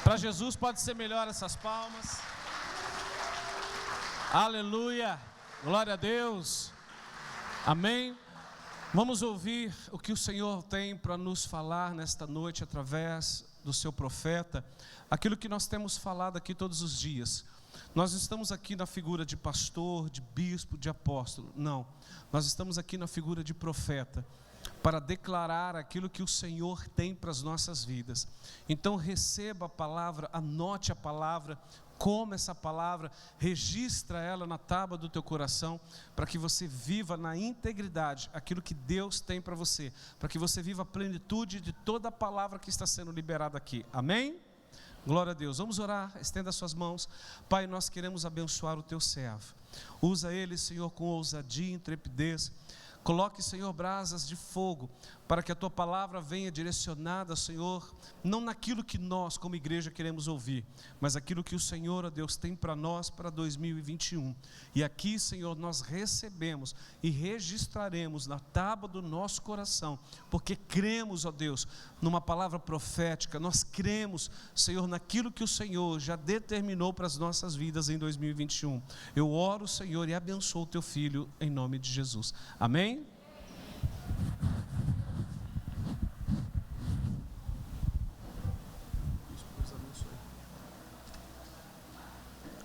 Para Jesus pode ser melhor essas palmas. Aleluia, glória a Deus, amém. Vamos ouvir o que o Senhor tem para nos falar nesta noite através do seu profeta, aquilo que nós temos falado aqui todos os dias. Nós estamos aqui na figura de pastor, de bispo, de apóstolo, não, nós estamos aqui na figura de profeta, para declarar aquilo que o Senhor tem para as nossas vidas. Então receba a palavra, anote a palavra, coma essa palavra, registra ela na tábua do teu coração, para que você viva na integridade aquilo que Deus tem para você, para que você viva a plenitude de toda a palavra que está sendo liberada aqui, amém? Glória a Deus. Vamos orar, estenda as suas mãos. Pai, nós queremos abençoar o teu servo, usa ele, Senhor, com ousadia e intrepidez. Coloque, Senhor, brasas de fogo, para que a Tua palavra venha direcionada, Senhor, não naquilo que nós, como igreja, queremos ouvir, mas aquilo que o Senhor, ó Deus, tem para nós para 2021. E aqui, Senhor, nós recebemos e registraremos na tábua do nosso coração, porque cremos, ó Deus, numa palavra profética, nós cremos, Senhor, naquilo que o Senhor já determinou para as nossas vidas em 2021. Eu oro, Senhor, e abençoo o Teu Filho, em nome de Jesus. Amém?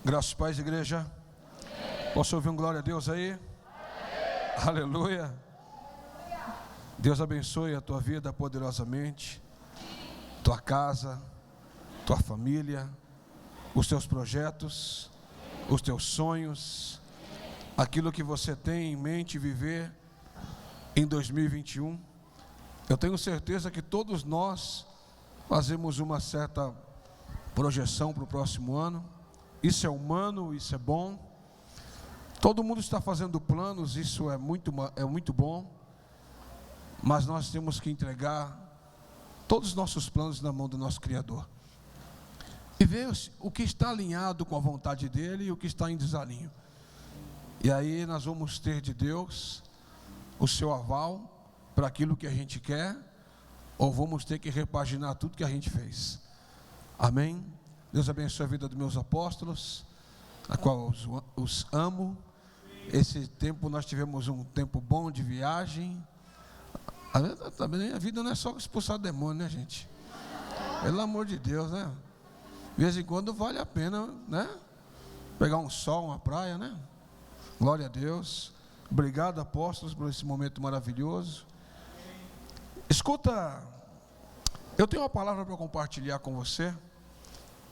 Graças a Deus, igreja. Posso ouvir um glória a Deus aí? Aleluia. Deus abençoe a tua vida poderosamente, tua casa, tua família, os teus projetos, os teus sonhos, aquilo que você tem em mente viver em 2021. Eu tenho certeza que todos nós fazemos uma certa projeção para o próximo ano. Isso é humano, isso é bom. Todo mundo está fazendo planos, isso é muito bom. Mas nós temos que entregar todos os nossos planos na mão do nosso Criador e ver o que está alinhado com a vontade dEle e o que está em desalinho. E aí nós vamos ter de Deus o seu aval para aquilo que a gente quer, ou vamos ter que repaginar tudo que a gente fez. Amém? Deus abençoe a vida dos meus apóstolos, a qual os amo. Esse tempo nós tivemos um tempo bom de viagem. A vida não é só expulsar demônio, né, gente? Pelo amor de Deus, né? De vez em quando vale a pena, né? Pegar um sol, uma praia, né? Glória a Deus. Obrigado, apóstolos, por esse momento maravilhoso. Escuta, eu tenho uma palavra para compartilhar com você,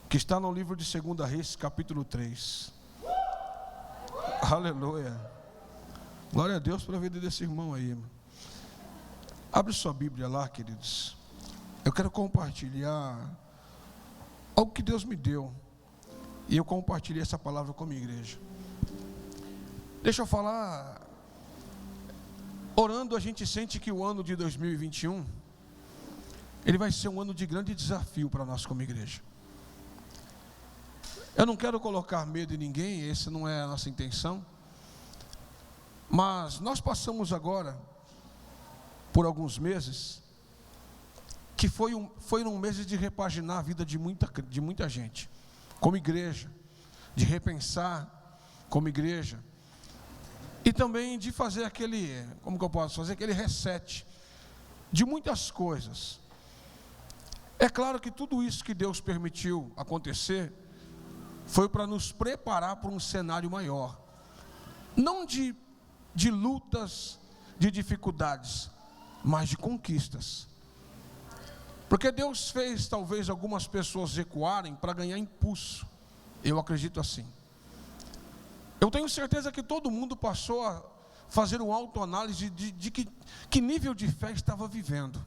que está no livro de 2 Reis, capítulo 3. Aleluia. Glória a Deus pela vida desse irmão aí. Abre sua Bíblia lá, queridos. Eu quero compartilhar algo que Deus me deu, e eu compartilhei essa palavra com a minha igreja. Deixa eu falar. Orando, a gente sente que o ano de 2021 ele vai ser um ano de grande desafio para nós como igreja. Eu não quero colocar medo em ninguém, essa não é a nossa intenção. Mas nós passamos agora por alguns meses que foi um mês de repaginar a vida de muita gente como igreja, de repensar como igreja, e também de fazer aquele reset de muitas coisas. É claro que tudo isso que Deus permitiu acontecer foi para nos preparar para um cenário maior, não de lutas, de dificuldades, mas de conquistas. Porque Deus fez talvez algumas pessoas recuarem para ganhar impulso. Eu acredito assim. Eu tenho certeza que todo mundo passou a fazer uma autoanálise de que nível de fé estava vivendo,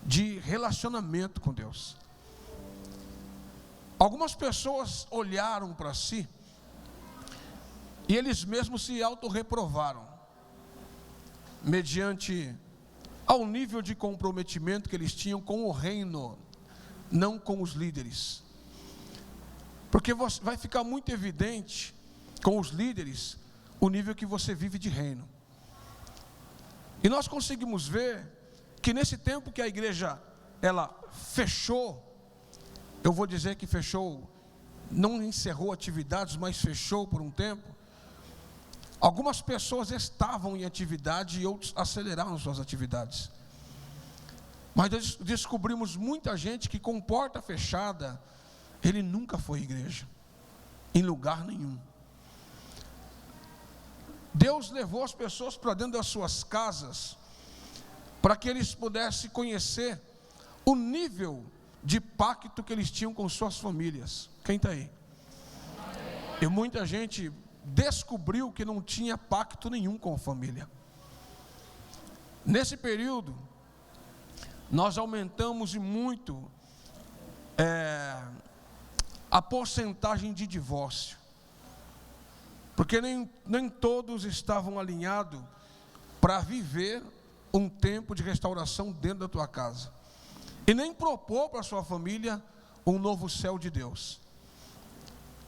de relacionamento com Deus. Algumas pessoas olharam para si e eles mesmos se autorreprovaram, mediante ao nível de comprometimento que eles tinham com o reino, não com os líderes. Porque vai ficar muito evidente com os líderes o nível que você vive de reino. E nós conseguimos ver que nesse tempo que a igreja ela fechou, eu vou dizer que fechou, não encerrou atividades, mas fechou por um tempo. Algumas pessoas estavam em atividade e outros aceleraram suas atividades. Mas descobrimos muita gente que com porta fechada, ele nunca foi à igreja, em lugar nenhum. Deus levou as pessoas para dentro das suas casas, para que eles pudessem conhecer o nível de pacto que eles tinham com suas famílias. Quem está aí? E muita gente descobriu que não tinha pacto nenhum com a família. Nesse período, nós aumentamos e muito a porcentagem de divórcio, porque nem todos estavam alinhados para viver um tempo de restauração dentro da tua casa, e nem propor para a sua família um novo céu de Deus.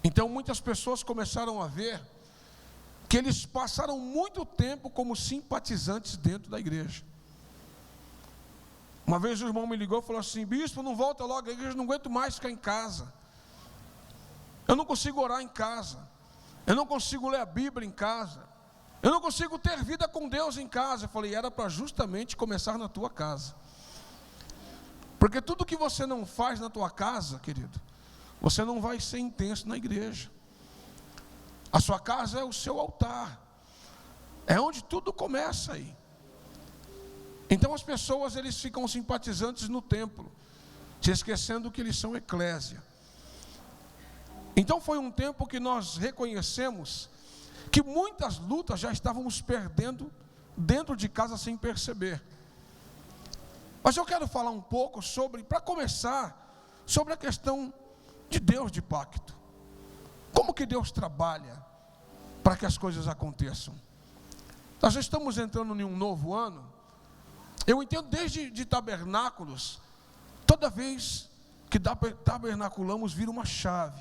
Então muitas pessoas começaram a ver que eles passaram muito tempo como simpatizantes dentro da igreja. Uma vez o irmão me ligou e falou assim: bispo, não volta logo à igreja, não aguento mais ficar em casa. Eu não consigo orar em casa. Eu não consigo ler a Bíblia em casa. Eu não consigo ter vida com Deus em casa. Eu falei, era para justamente começar na tua casa. Porque tudo que você não faz na tua casa, querido, você não vai ser intenso na igreja. A sua casa é o seu altar. É onde tudo começa aí. Então as pessoas, eles ficam simpatizantes no templo, se esquecendo que eles são eclésia. Então foi um tempo que nós reconhecemos que muitas lutas já estávamos perdendo dentro de casa sem perceber. Mas eu quero falar um pouco para começar, sobre a questão de Deus de pacto. Como que Deus trabalha para que as coisas aconteçam? Nós já estamos entrando em um novo ano. Eu entendo desde de tabernáculos, toda vez que tabernaculamos vira uma chave.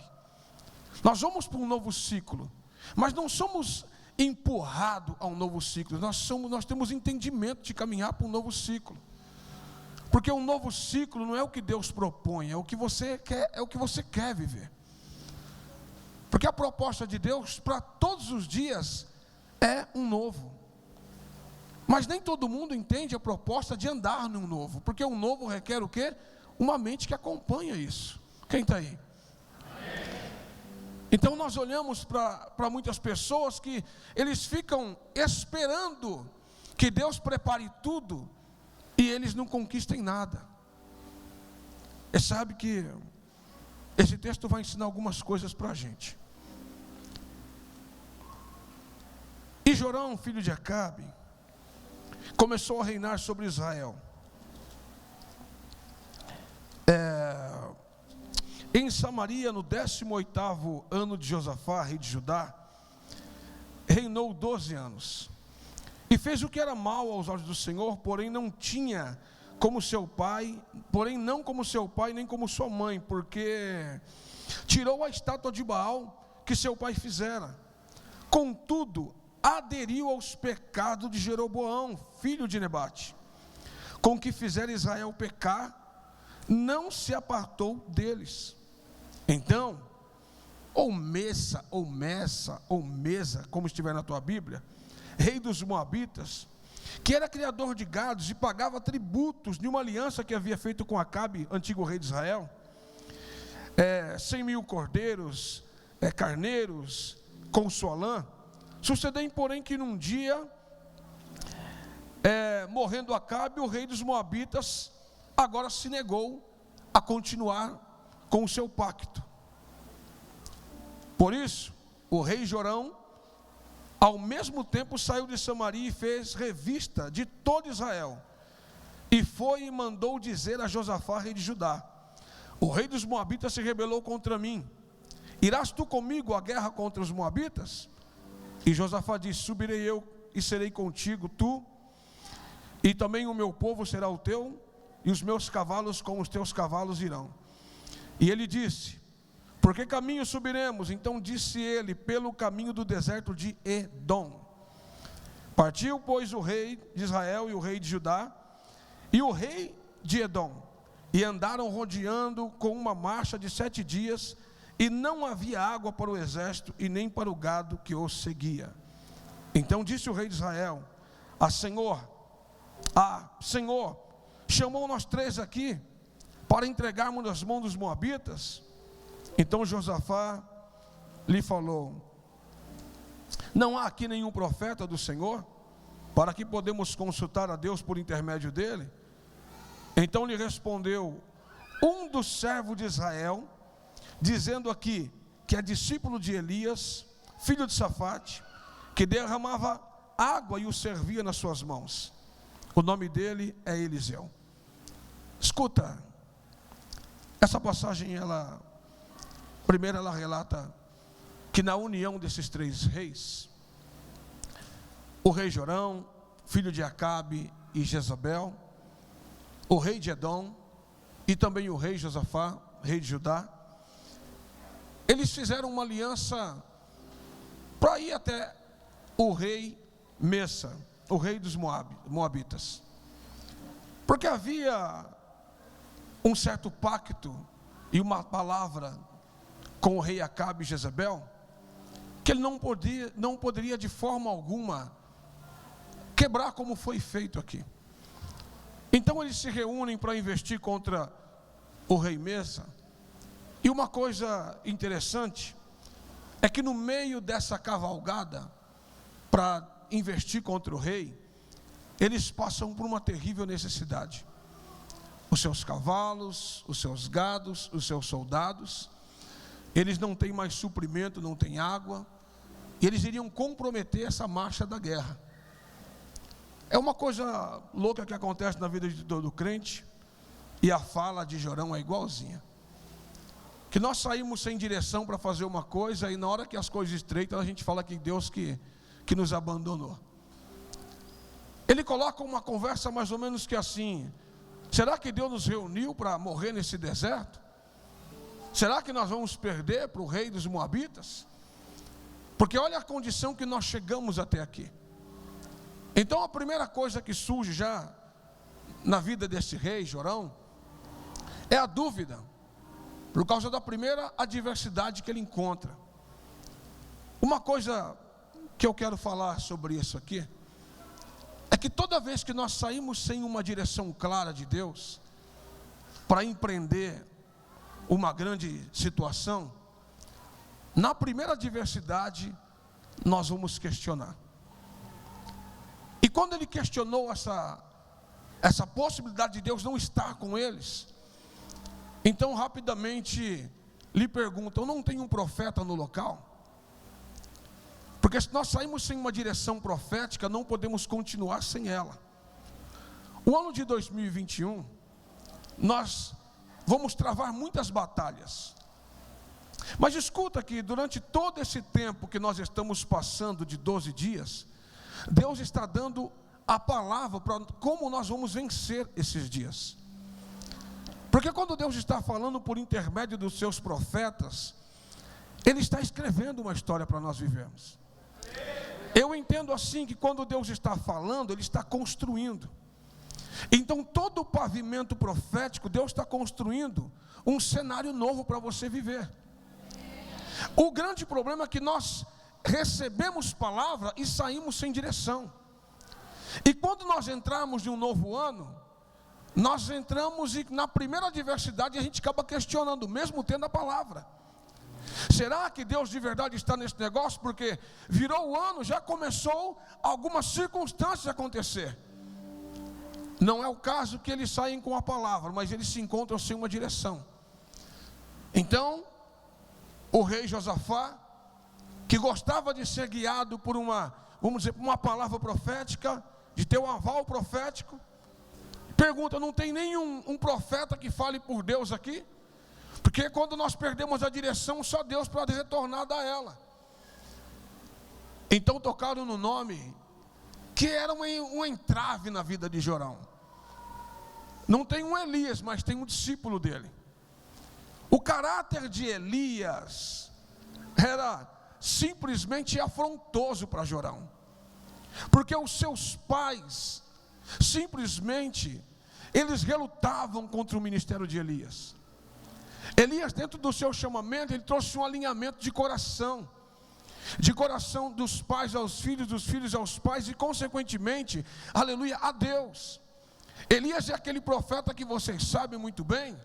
Nós vamos para um novo ciclo, mas não somos empurrados a um novo ciclo. Nós temos entendimento de caminhar para um novo ciclo. Porque um novo ciclo não é o que Deus propõe, é o que você quer viver. Porque a proposta de Deus para todos os dias é um novo. Mas nem todo mundo entende a proposta de andar num novo, porque um novo requer o quê? Uma mente que acompanha isso. Quem está aí? Então nós olhamos para muitas pessoas que eles ficam esperando que Deus prepare tudo e eles não conquistem nada. E sabe que esse texto vai ensinar algumas coisas para a gente. E Jorão, filho de Acabe, começou a reinar sobre Israel. Em Samaria, no 18º ano de Josafá, rei de Judá, reinou 12 anos. E fez o que era mal aos olhos do Senhor, porém não como seu pai, nem como sua mãe, porque tirou a estátua de Baal que seu pai fizera. Contudo, aderiu aos pecados de Jeroboão, filho de Nebate, com que fizera Israel pecar, não se apartou deles. Então, ou Mesa, como estiver na tua Bíblia, rei dos Moabitas, que era criador de gados e pagava tributos de uma aliança que havia feito com Acabe, antigo rei de Israel, 100.000 cordeiros, carneiros, com sua lã. Sucedeu, porém, que num dia, morrendo Acabe, o rei dos Moabitas agora se negou a continuar com o seu pacto. Por isso, o rei Jorão, ao mesmo tempo, saiu de Samaria e fez revista de todo Israel, e foi e mandou dizer a Josafá, rei de Judá: o rei dos Moabitas se rebelou contra mim, irás tu comigo à guerra contra os Moabitas? E Josafá disse: subirei eu e serei contigo, tu, e também o meu povo será o teu, e os meus cavalos com os teus cavalos irão. E ele disse: por que caminho subiremos? Então disse ele: pelo caminho do deserto de Edom. Partiu, pois, o rei de Israel e o rei de Judá, e o rei de Edom e andaram rodeando com uma marcha de 7 dias, e não havia água para o exército e nem para o gado que os seguia. Então disse o rei de Israel: Senhor, chamou nós 3 aqui para entregarmos nas mãos dos moabitas. Então Josafá lhe falou: não há aqui nenhum profeta do Senhor, para que podemos consultar a Deus por intermédio dele? Então lhe respondeu um dos servos de Israel, dizendo aqui que é discípulo de Elias, filho de Safate, que derramava água e o servia nas suas mãos. O nome dele é Eliseu. Escuta, essa passagem, primeiro ela relata que na união desses 3 reis, o rei Jorão, filho de Acabe e Jezabel, o rei de Edom e também o rei Josafá, rei de Judá, eles fizeram uma aliança para ir até o rei Messa, o rei dos moabitas, porque havia um certo pacto e uma palavra com o rei Acabe e Jezabel, que ele não poderia de forma alguma quebrar, como foi feito aqui. Então eles se reúnem para investir contra o rei Messa. E uma coisa interessante é que no meio dessa cavalgada para investir contra o rei, eles passam por uma terrível necessidade. Os seus cavalos, os seus gados, os seus soldados, eles não têm mais suprimento, não têm água, e eles iriam comprometer essa marcha da guerra. É uma coisa louca que acontece na vida de todo crente, e a fala de Jorão é igualzinha. Que nós saímos sem direção para fazer uma coisa, e na hora que as coisas estreitam, a gente fala que Deus que nos abandonou. Ele coloca uma conversa mais ou menos que assim: será que Deus nos reuniu para morrer nesse deserto? Será que nós vamos perder para o rei dos moabitas? Porque olha a condição que nós chegamos até aqui. Então a primeira coisa que surge já na vida desse rei Jorão é a dúvida, por causa da primeira adversidade que ele encontra. Uma coisa que eu quero falar sobre isso aqui é que toda vez que nós saímos sem uma direção clara de Deus para empreender uma grande situação, na primeira adversidade nós vamos questionar. E quando ele questionou essa possibilidade de Deus não estar com eles, então rapidamente lhe perguntam: não tem um profeta no local? Porque se nós saímos sem uma direção profética, não podemos continuar sem ela. O ano de 2021, nós vamos travar muitas batalhas. Mas escuta que durante todo esse tempo que nós estamos passando de 12 dias, Deus está dando a palavra para como nós vamos vencer esses dias. Porque quando Deus está falando por intermédio dos seus profetas, Ele está escrevendo uma história para nós vivermos. Eu entendo assim que quando Deus está falando, Ele está construindo. Então todo o pavimento profético, Deus está construindo um cenário novo para você viver. O grande problema é que nós recebemos palavra e saímos sem direção. E quando nós entramos de um novo ano, nós entramos e na primeira adversidade a gente acaba questionando, mesmo tendo a palavra. Será que Deus de verdade está nesse negócio? Porque virou o ano, já começou algumas circunstâncias a acontecer. Não é o caso que eles saem com a palavra, mas eles se encontram sem uma direção. Então, o rei Josafá, que gostava de ser guiado por uma palavra profética, de ter um aval profético, pergunta: não tem nenhum profeta que fale por Deus aqui? Porque quando nós perdemos a direção, só Deus pode retornar a ela. Então tocaram no nome que era um entrave na vida de Jorão. Não tem um Elias, mas tem um discípulo dele. O caráter de Elias era simplesmente afrontoso para Jorão, porque os seus pais simplesmente eles relutavam contra o ministério de Elias. Elias, dentro do seu chamamento, ele trouxe um alinhamento de coração dos pais aos filhos, dos filhos aos pais e consequentemente, aleluia, a Deus. Elias é aquele profeta que vocês sabem muito bem,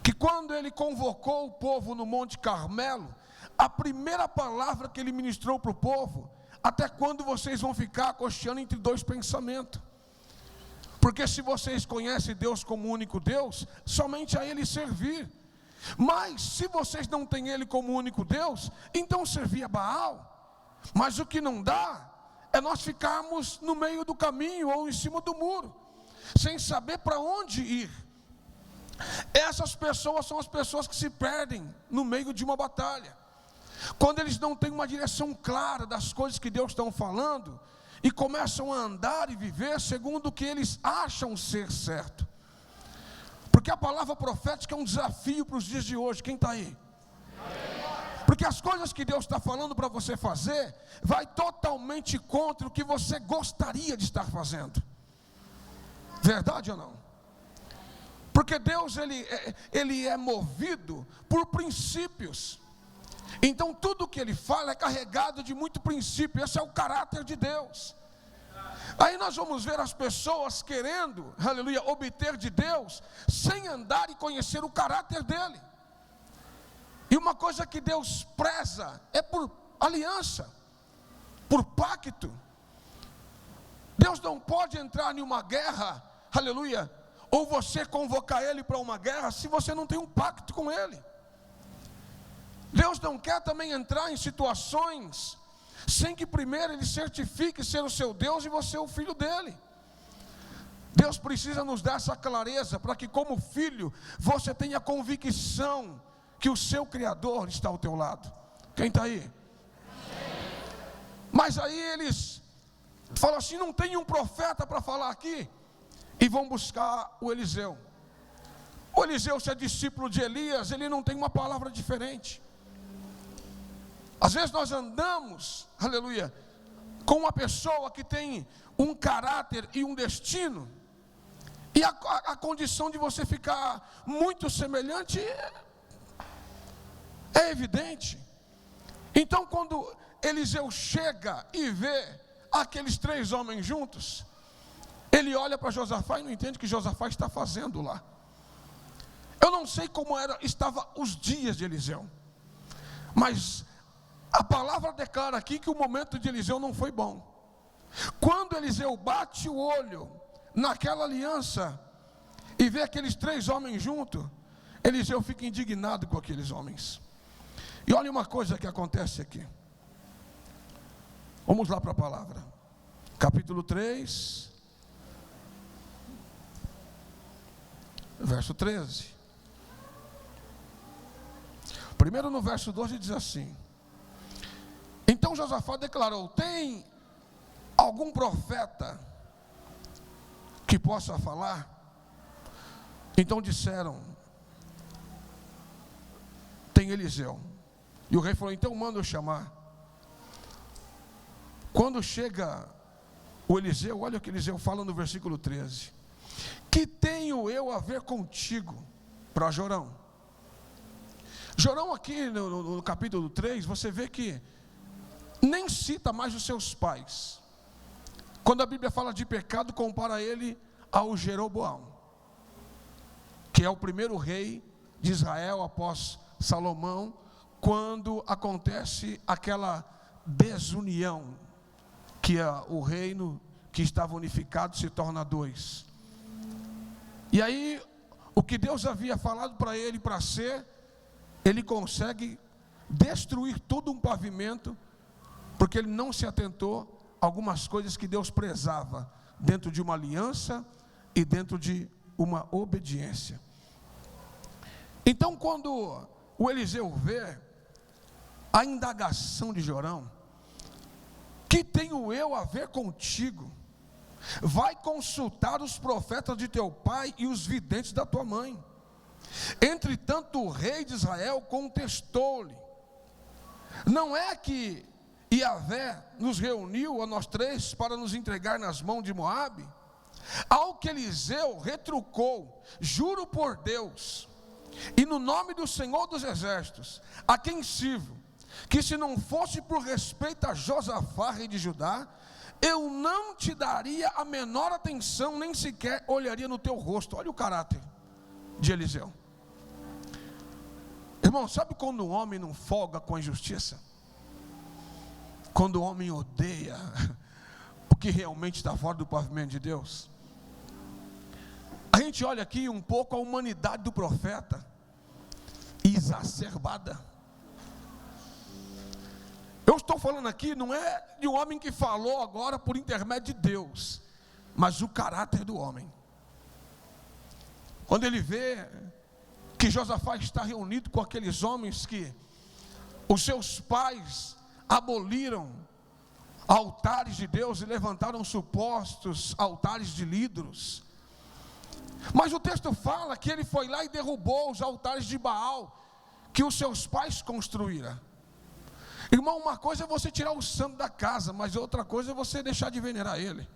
que quando ele convocou o povo no Monte Carmelo, a primeira palavra que ele ministrou para o povo: até quando vocês vão ficar cocheando entre dois pensamentos? Porque se vocês conhecem Deus como único Deus, somente a Ele servir. Mas se vocês não têm Ele como único Deus, então servir a Baal. Mas o que não dá é nós ficarmos no meio do caminho ou em cima do muro, sem saber para onde ir. Essas pessoas são as pessoas que se perdem no meio de uma batalha, quando eles não têm uma direção clara das coisas que Deus está falando, e começam a andar e viver segundo o que eles acham ser certo. Porque a palavra profética é um desafio para os dias de hoje. Quem está aí? Porque as coisas que Deus está falando para você fazer, vai totalmente contra o que você gostaria de estar fazendo. Verdade ou não? Porque Deus, ele é movido por princípios. Então tudo que ele fala é carregado de muito princípio. Esse é o caráter de Deus. Aí nós vamos ver as pessoas querendo, aleluia, obter de Deus, sem andar e conhecer o caráter dele. E uma coisa que Deus preza é por aliança, por pacto. Deus não pode entrar em uma guerra, aleluia, ou você convocar ele para uma guerra, se você não tem um pacto com ele. Deus não quer também entrar em situações sem que primeiro ele certifique ser o seu Deus e você o filho dele. Deus precisa nos dar essa clareza para que, como filho, você tenha convicção que o seu Criador está ao teu lado. Quem está aí? Mas aí eles falam assim: não tem um profeta para falar aqui, e vão buscar o Eliseu. O Eliseu, se é discípulo de Elias, ele não tem uma palavra diferente. Às vezes nós andamos, aleluia, com uma pessoa que tem um caráter e um destino, e a condição de você ficar muito semelhante é evidente. Então quando Eliseu chega e vê aqueles 3 homens juntos, ele olha para Josafá e não entende o que Josafá está fazendo lá. Eu não sei como estava os dias de Eliseu, mas a palavra declara aqui que o momento de Eliseu não foi bom. Quando Eliseu bate o olho naquela aliança e vê aqueles 3 homens juntos, Eliseu fica indignado com aqueles homens. E olha uma coisa que acontece aqui. Vamos lá para a palavra. Capítulo 3, verso 13. Primeiro no verso 12 diz assim: então Josafá declarou: tem algum profeta que possa falar? Então disseram: tem Eliseu. E o rei falou: então manda eu chamar. Quando chega o Eliseu, olha o que Eliseu fala no versículo 13: que tenho eu a ver contigo? Para Jorão. Jorão aqui no capítulo 3, você vê que nem cita mais os seus pais. Quando a Bíblia fala de pecado, compara ele ao Jeroboão, que é o primeiro rei de Israel após Salomão, quando acontece aquela desunião, que o reino que estava unificado se torna 2. E aí, o que Deus havia falado para ele para ser, ele consegue destruir todo um pavimento, porque ele não se atentou a algumas coisas que Deus prezava dentro de uma aliança e dentro de uma obediência. Então, quando o Eliseu vê a indagação de Jorão: que tenho eu a ver contigo? Vai consultar os profetas de teu pai e os videntes da tua mãe. Entretanto o rei de Israel contestou-lhe: não é que Yahvé nos reuniu a nós 3 para nos entregar nas mãos de Moabe? Ao que Eliseu retrucou: juro por Deus, e no nome do Senhor dos Exércitos, a quem sirvo, que se não fosse por respeito a Josafá, rei de Judá, eu não te daria a menor atenção, nem sequer olharia no teu rosto. Olha o caráter de Eliseu. Irmão, sabe quando o homem não folga com a injustiça? Quando o homem odeia o que realmente está fora do pavimento de Deus. A gente olha aqui um pouco a humanidade do profeta, exacerbada. Eu estou falando aqui, não é de um homem que falou agora por intermédio de Deus, mas o caráter do homem. Quando ele vê que Josafá está reunido com aqueles homens que os seus pais aboliram altares de Deus e levantaram supostos altares de ídolos. Mas o texto fala que ele foi lá e derrubou os altares de Baal que os seus pais construíram. Irmão, uma coisa é você tirar o santo da casa, mas outra coisa é você deixar de venerar ele.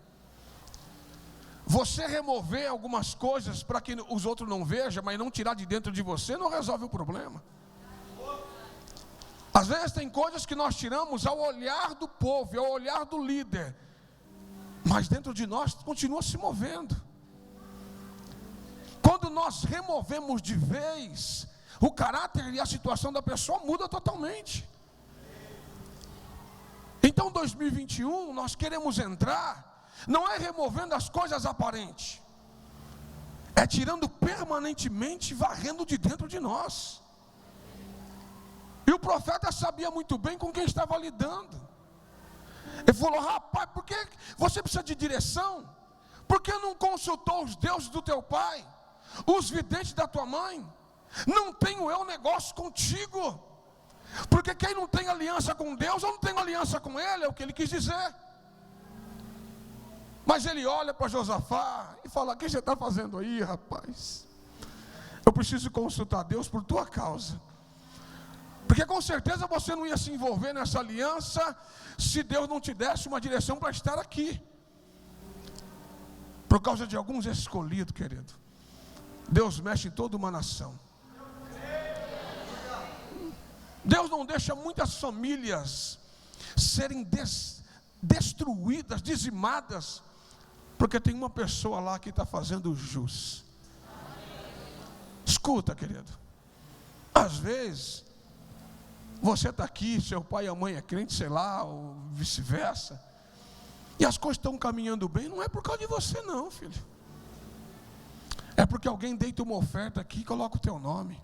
Você remover algumas coisas para que os outros não vejam, mas não tirar de dentro de você, não resolve o problema. Às vezes tem coisas que nós tiramos ao olhar do povo, ao olhar do líder, mas dentro de nós continua se movendo. Quando nós removemos de vez, o caráter e a situação da pessoa muda totalmente. Então 2021 nós queremos entrar, não é removendo as coisas aparentes, é tirando permanentemente, varrendo de dentro de nós. E o profeta sabia muito bem com quem estava lidando. Ele falou: rapaz, por que você precisa de direção? Por que não consultou os deuses do teu pai, os videntes da tua mãe? Não tenho eu negócio contigo. Porque quem não tem aliança com Deus, eu não tenho aliança com ele, é o que ele quis dizer. Mas ele olha para Josafá e fala: o que você está fazendo aí, rapaz? Eu preciso consultar Deus por tua causa. Porque com certeza você não ia se envolver nessa aliança se Deus não te desse uma direção para estar aqui. Por causa de alguns escolhidos, querido, Deus mexe em toda uma nação. Deus não deixa muitas famílias serem destruídas, dizimadas, porque tem uma pessoa lá que está fazendo jus. Escuta, querido, às vezes você está aqui, seu pai e a mãe é crente, sei lá, ou vice-versa, e as coisas estão caminhando bem, não é por causa de você não, filho. É porque alguém deita uma oferta aqui e coloca o teu nome.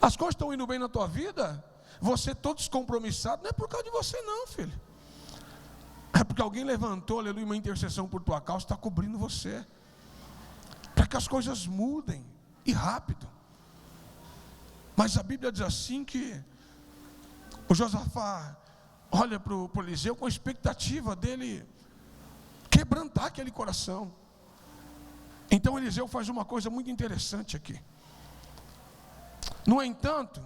As coisas estão indo bem na tua vida, você todo descompromissado, não é por causa de você não, filho. É porque alguém levantou, aleluia, uma intercessão por tua causa, está cobrindo você, para que as coisas mudem, e rápido. Mas a Bíblia diz assim que o Josafá olha para o Eliseu com a expectativa dele quebrantar aquele coração. Então Eliseu faz uma coisa muito interessante aqui. No entanto,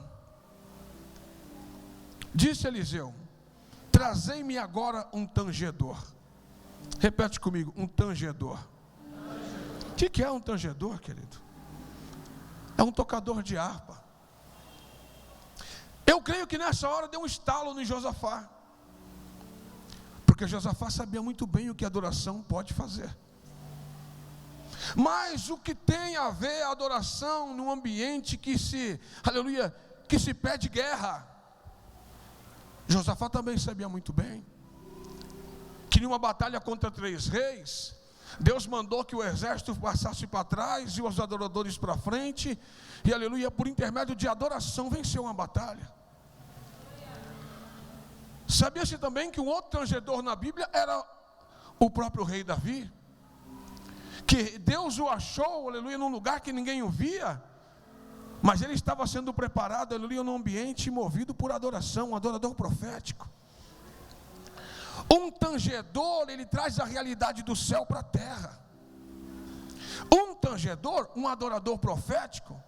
disse Eliseu: trazei-me agora um tangedor. Repete comigo: um tangedor. O que é um tangedor, querido? É um tocador de harpa. Eu creio que nessa hora deu um estalo no Josafá, porque Josafá sabia muito bem o que a adoração pode fazer. Mas o que tem a ver a adoração num ambiente que aleluia, que se pede guerra? Josafá também sabia muito bem que numa batalha contra 3 reis, Deus mandou que o exército passasse para trás e os adoradores para frente, e aleluia, por intermédio de adoração venceu uma batalha. Sabia-se também que um outro tangedor na Bíblia era o próprio rei Davi, que Deus o achou, aleluia, num lugar que ninguém o via, mas ele estava sendo preparado, aleluia, num ambiente movido por adoração, um adorador profético. Um tangedor, ele traz a realidade do céu para a terra. Um tangedor, um adorador profético,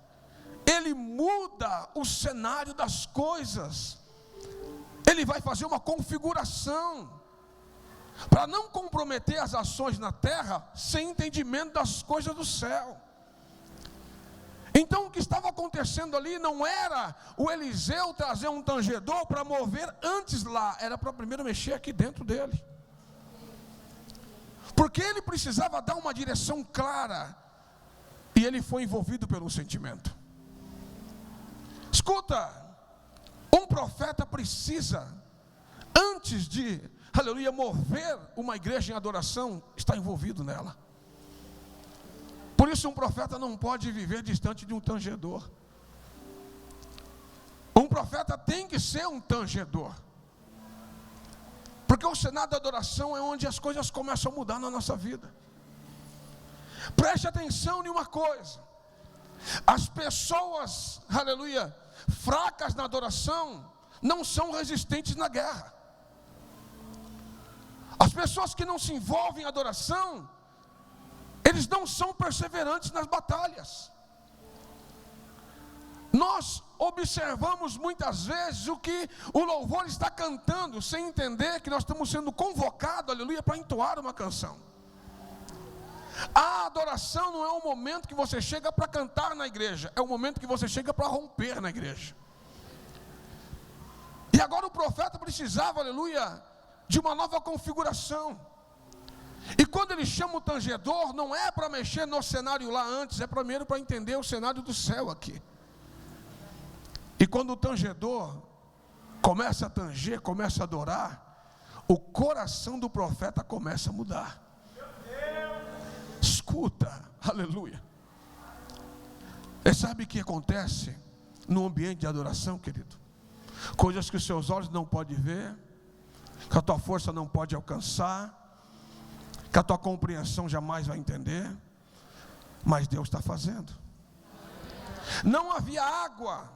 ele muda o cenário das coisas. Ele vai fazer uma configuração. para não comprometer as ações na terra sem entendimento das coisas do céu. Então o que estava acontecendo ali não era o Eliseu trazer um tangedor para mover antes lá, era para primeiro mexer aqui dentro dele, porque ele precisava dar uma direção clara, e ele foi envolvido pelo sentimento. Escuta, um profeta precisa, antes de, aleluia, mover uma igreja em adoração, estar envolvido nela. Por isso um profeta não pode viver distante de um tangedor. Um profeta tem que ser um tangedor, porque o cenário da adoração é onde as coisas começam a mudar na nossa vida. Preste atenção em uma coisa: as pessoas, aleluia, fracas na adoração, não são resistentes na guerra. As pessoas que não se envolvem em adoração, eles não são perseverantes nas batalhas. Nós observamos muitas vezes o que o louvor está cantando, sem entender que nós estamos sendo convocados, aleluia, para entoar uma canção. A adoração não é um momento que você chega para cantar na igreja, é um momento que você chega para romper na igreja. E agora o profeta precisava, aleluia, de uma nova configuração. E quando ele chama o tangedor, não é para mexer no cenário lá antes, é primeiro para entender o cenário do céu aqui. E quando o tangedor começa a tanger, começa a adorar, o coração do profeta começa a mudar. Escuta, aleluia. Você sabe o que acontece no ambiente de adoração, querido? Coisas que os seus olhos não podem ver, que a tua força não pode alcançar, que a tua compreensão jamais vai entender, mas Deus está fazendo. Não havia água,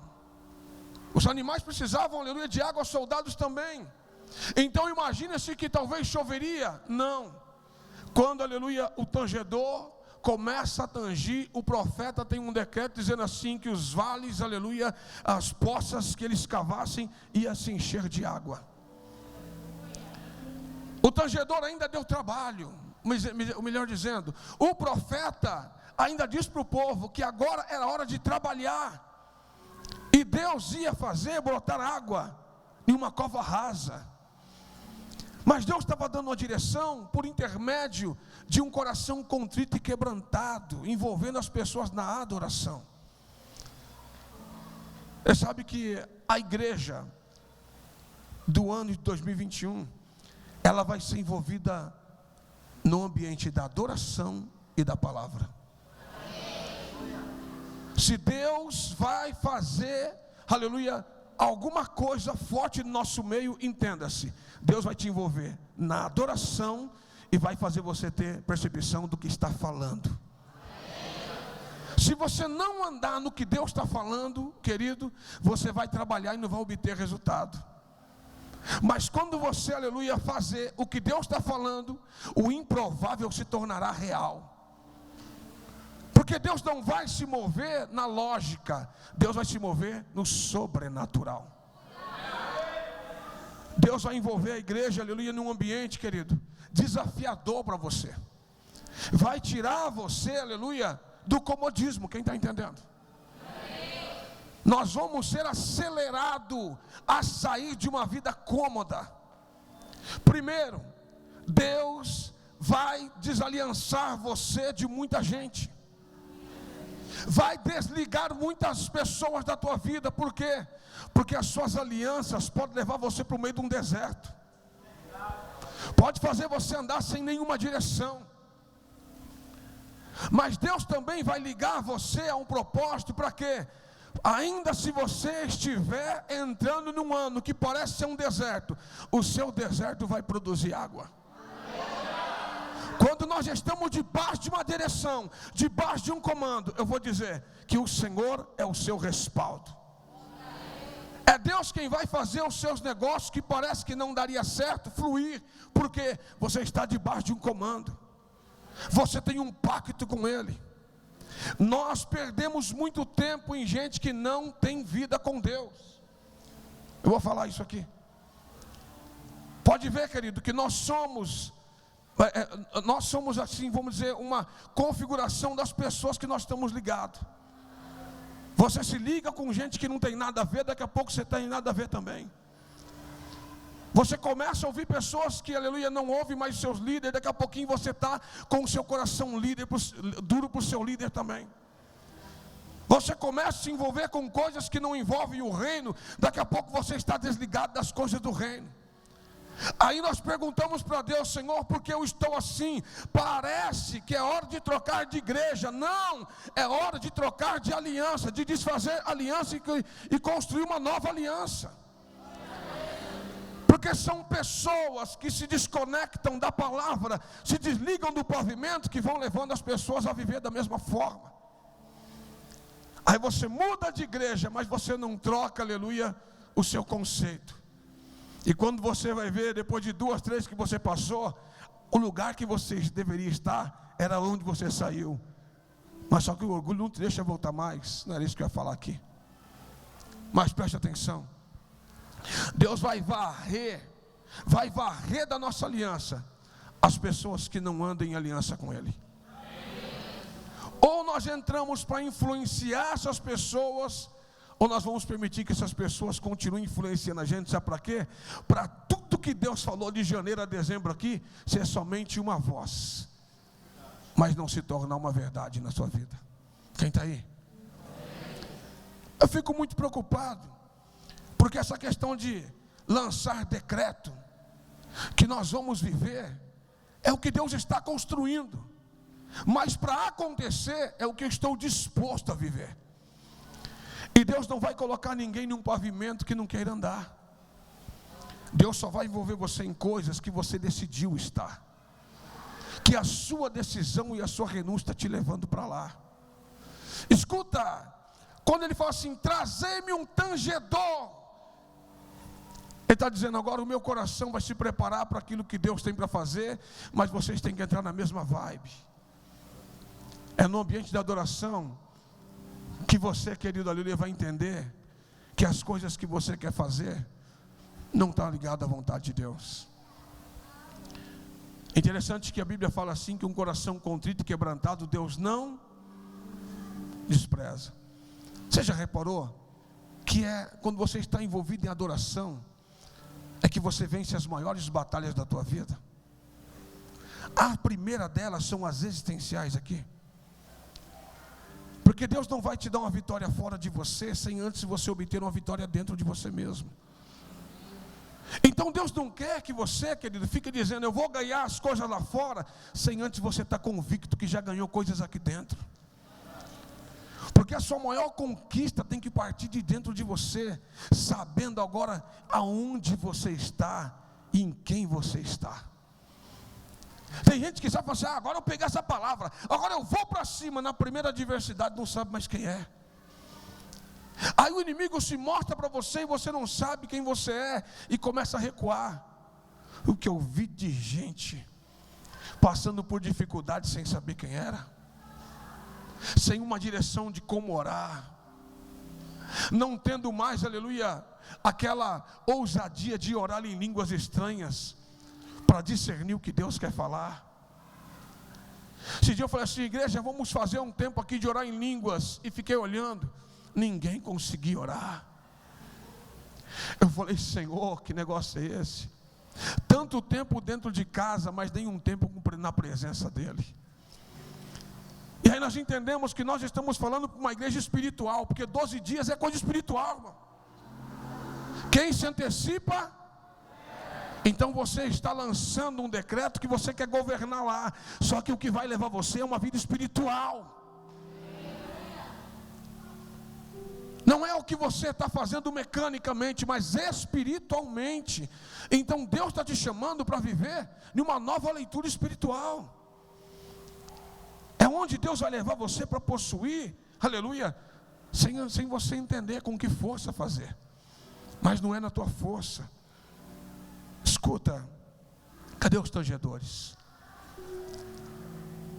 os animais precisavam, aleluia, de água, os soldados também. Então imagina-se que talvez choveria. Não. Quando, aleluia, o tangedor começa a tangir, o profeta tem um decreto dizendo assim, que os vales, aleluia, as poças que eles cavassem, ia se encher de água. O tangedor ainda deu trabalho, melhor dizendo, o profeta ainda disse para o povo que agora era hora de trabalhar, e Deus ia fazer brotar água em uma cova rasa. Mas Deus estava dando uma direção por intermédio de um coração contrito e quebrantado, envolvendo as pessoas na adoração. Você sabe que a igreja do ano de 2021, ela vai ser envolvida no ambiente da adoração e da palavra. Se Deus vai fazer, aleluia, alguma coisa forte no nosso meio, entenda-se, Deus vai te envolver na adoração e vai fazer você ter percepção do que está falando. Se você não andar no que Deus está falando, querido, você vai trabalhar e não vai obter resultado. Mas quando você, aleluia, fazer o que Deus está falando, o improvável se tornará real. Porque Deus não vai se mover na lógica, Deus vai se mover no sobrenatural. Deus vai envolver a igreja, aleluia, num ambiente, querido, desafiador para você. Vai tirar você, aleluia, do comodismo, quem está entendendo? Nós vamos ser acelerados a sair de uma vida cômoda. Primeiro, Deus vai desaliançar você de muita gente. Vai desligar muitas pessoas da tua vida. Por quê? Porque as suas alianças podem levar você para o meio de um deserto. Pode fazer você andar sem nenhuma direção. Mas Deus também vai ligar você a um propósito. Para quê? Ainda se você estiver entrando num ano que parece ser um deserto, o seu deserto vai produzir água. Quando nós estamos debaixo de uma direção, debaixo de um comando, eu vou dizer que o Senhor é o seu respaldo. É Deus quem vai fazer os seus negócios que parece que não daria certo, fluir, porque você está debaixo de um comando. Você tem um pacto com Ele. Nós perdemos muito tempo em gente que não tem vida com Deus. Eu vou falar isso aqui. Pode ver, querido, que nós somos assim, vamos dizer, uma configuração das pessoas que nós estamos ligados. Você se liga com gente que não tem nada a ver, daqui a pouco você tem nada a ver também. Você começa a ouvir pessoas que, aleluia, não ouvem mais seus líderes, daqui a pouquinho você está com o seu coração duro para o seu líder também. Você começa a se envolver com coisas que não envolvem o reino, daqui a pouco você está desligado das coisas do reino. Aí nós perguntamos para Deus: Senhor, por que eu estou assim? Parece que é hora de trocar de igreja. Não, é hora de trocar de aliança, de desfazer aliança e construir uma nova aliança. Porque são pessoas que se desconectam da palavra, se desligam do pavimento, que vão levando as pessoas a viver da mesma forma. Aí você muda de igreja, mas você não troca, aleluia, o seu conceito. E quando você vai ver, depois de 2, 3 que você passou, o lugar que você deveria estar era onde você saiu. Mas só que o orgulho não te deixa voltar mais. Não era isso que eu ia falar aqui. Mas preste atenção. Deus vai varrer da nossa aliança as pessoas que não andam em aliança com Ele. Ou nós entramos para influenciar essas pessoas, ou nós vamos permitir que essas pessoas continuem influenciando a gente. Sabe para quê? Para tudo que Deus falou de janeiro a dezembro aqui ser somente uma voz, mas não se tornar uma verdade na sua vida. Quem está aí? Eu fico muito preocupado, porque essa questão de lançar decreto que nós vamos viver é o que Deus está construindo, mas para acontecer é o que eu estou disposto a viver. E Deus não vai colocar ninguém em um pavimento que não queira andar. Deus só vai envolver você em coisas que você decidiu estar, que a sua decisão e a sua renúncia está te levando para lá. Escuta, quando ele fala assim: trazei-me um tangedor, ele está dizendo: agora o meu coração vai se preparar para aquilo que Deus tem para fazer, mas vocês têm que entrar na mesma vibe. É no ambiente da adoração que você, querido, aleluia, vai entender que as coisas que você quer fazer não estão ligadas à vontade de Deus. É interessante que a Bíblia fala assim, que um coração contrito e quebrantado Deus não despreza. Você já reparou que quando você está envolvido em adoração, é que você vence as maiores batalhas da tua vida? A primeira delas são as existenciais aqui. Porque Deus não vai te dar uma vitória fora de você sem antes você obter uma vitória dentro de você mesmo. Então Deus não quer que você, querido, fique dizendo: eu vou ganhar as coisas lá fora, sem antes você estar convicto que já ganhou coisas aqui dentro. Porque a sua maior conquista tem que partir de dentro de você, sabendo agora aonde você está e em quem você está. Tem gente que sabe assim: agora eu peguei essa palavra, agora eu vou para cima. Na primeira adversidade não sabe mais quem é. Aí o inimigo se mostra para você e você não sabe quem você é e começa a recuar. O que eu vi de gente passando por dificuldade sem saber quem era, sem uma direção de como orar, não tendo mais, aleluia, aquela ousadia de orar em línguas estranhas para discernir o que Deus quer falar. Esse dia eu falei assim: igreja, vamos fazer um tempo aqui de orar em línguas. E fiquei olhando, ninguém conseguia orar. Eu falei: Senhor, que negócio é esse? Tanto tempo dentro de casa, mas nenhum tempo na presença dEle. E aí nós entendemos que nós estamos falando para uma igreja espiritual, porque 12 dias é coisa espiritual, irmão. Quem se antecipa, então você está lançando um decreto que você quer governar lá. Só que o que vai levar você é uma vida espiritual. Não é o que você está fazendo mecanicamente, mas espiritualmente. Então Deus está te chamando para viver em uma nova leitura espiritual. É onde Deus vai levar você para possuir, aleluia, sem você entender com que força fazer. Mas não é na tua força. Escuta, cadê os tangedores?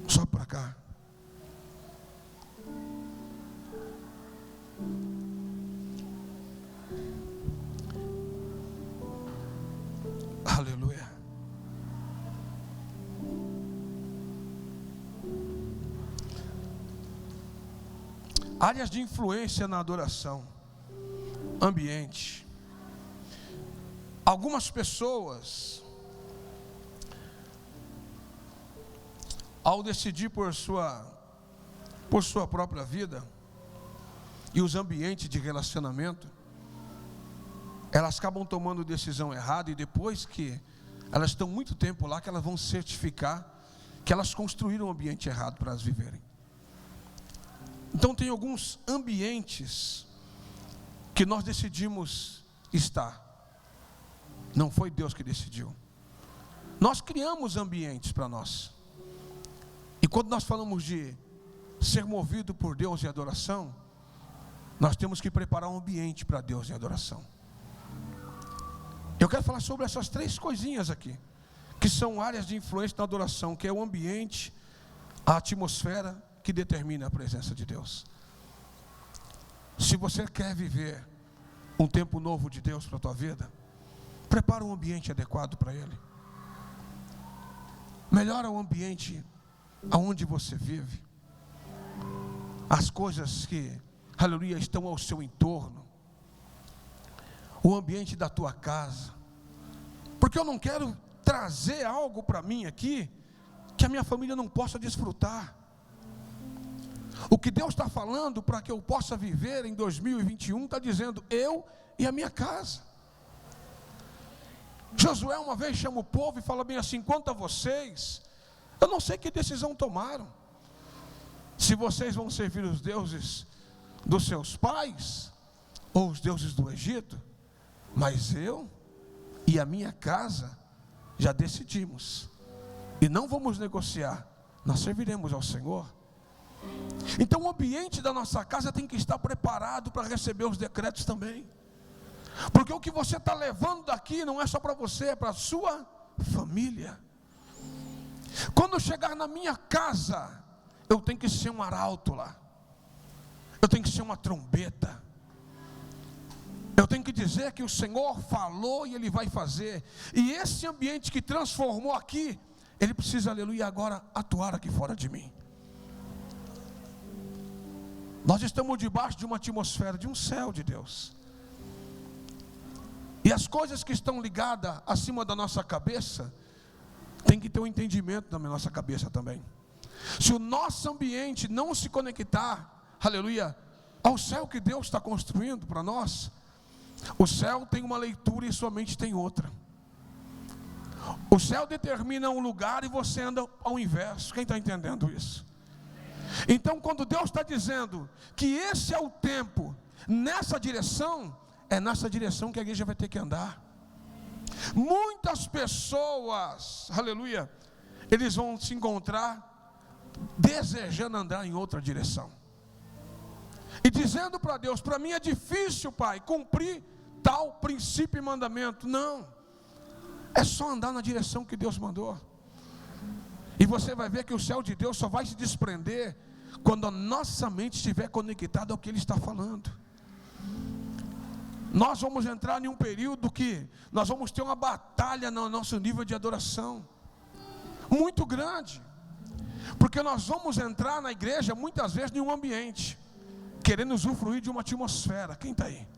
Só para cá. Aleluia. Áreas de influência na adoração. Ambiente. Algumas pessoas, ao decidir por sua própria vida e os ambientes de relacionamento, elas acabam tomando decisão errada, e depois que elas estão muito tempo lá, que elas vão certificar que elas construíram um ambiente errado para elas viverem. Então tem alguns ambientes que nós decidimos estar. Não foi Deus que decidiu. Nós criamos ambientes para nós. E quando nós falamos de ser movido por Deus em adoração, nós temos que preparar um ambiente para Deus em adoração. Eu quero falar sobre essas 3 coisinhas aqui, que são áreas de influência na adoração, que é o ambiente, a atmosfera que determina a presença de Deus. Se você quer viver um tempo novo de Deus para a tua vida, prepara um ambiente adequado para Ele. Melhora o ambiente aonde você vive. As coisas que, aleluia, estão ao seu entorno. O ambiente da tua casa. Porque eu não quero trazer algo para mim aqui que a minha família não possa desfrutar. O que Deus está falando para que eu possa viver em 2021, está dizendo, eu e a minha casa. Josué uma vez chama o povo e fala bem assim: quanto a vocês, eu não sei que decisão tomaram. Se vocês vão servir os deuses dos seus pais, ou os deuses do Egito, mas eu e a minha casa já decidimos, e não vamos negociar, nós serviremos ao Senhor. Então o ambiente da nossa casa tem que estar preparado para receber os decretos também. Porque o que você está levando daqui não é só para você, é para a sua família. Quando eu chegar na minha casa, eu tenho que ser um arauto lá. Eu tenho que ser uma trombeta. Eu tenho que dizer que o Senhor falou e Ele vai fazer. E esse ambiente que transformou aqui, Ele precisa, aleluia, agora atuar aqui fora de mim. Nós estamos debaixo de uma atmosfera, de um céu de Deus. E as coisas que estão ligadas acima da nossa cabeça, tem que ter um entendimento na nossa cabeça também. Se o nosso ambiente não se conectar, aleluia, ao céu que Deus está construindo para nós, o céu tem uma leitura e sua mente tem outra. O céu determina um lugar e você anda ao inverso. Quem está entendendo isso? Então quando Deus está dizendo que esse é o tempo, nessa direção, é nessa direção que a igreja vai ter que andar. Muitas pessoas, aleluia, eles vão se encontrar desejando andar em outra direção, e dizendo para Deus: para mim é difícil, Pai, cumprir tal princípio e mandamento. Não, é só andar na direção que Deus mandou. E você vai ver que o céu de Deus só vai se desprender quando a nossa mente estiver conectada ao que Ele está falando. Nós vamos entrar em um período que nós vamos ter uma batalha no nosso nível de adoração muito grande, porque nós vamos entrar na igreja muitas vezes em um ambiente querendo usufruir de uma atmosfera. Quem está aí?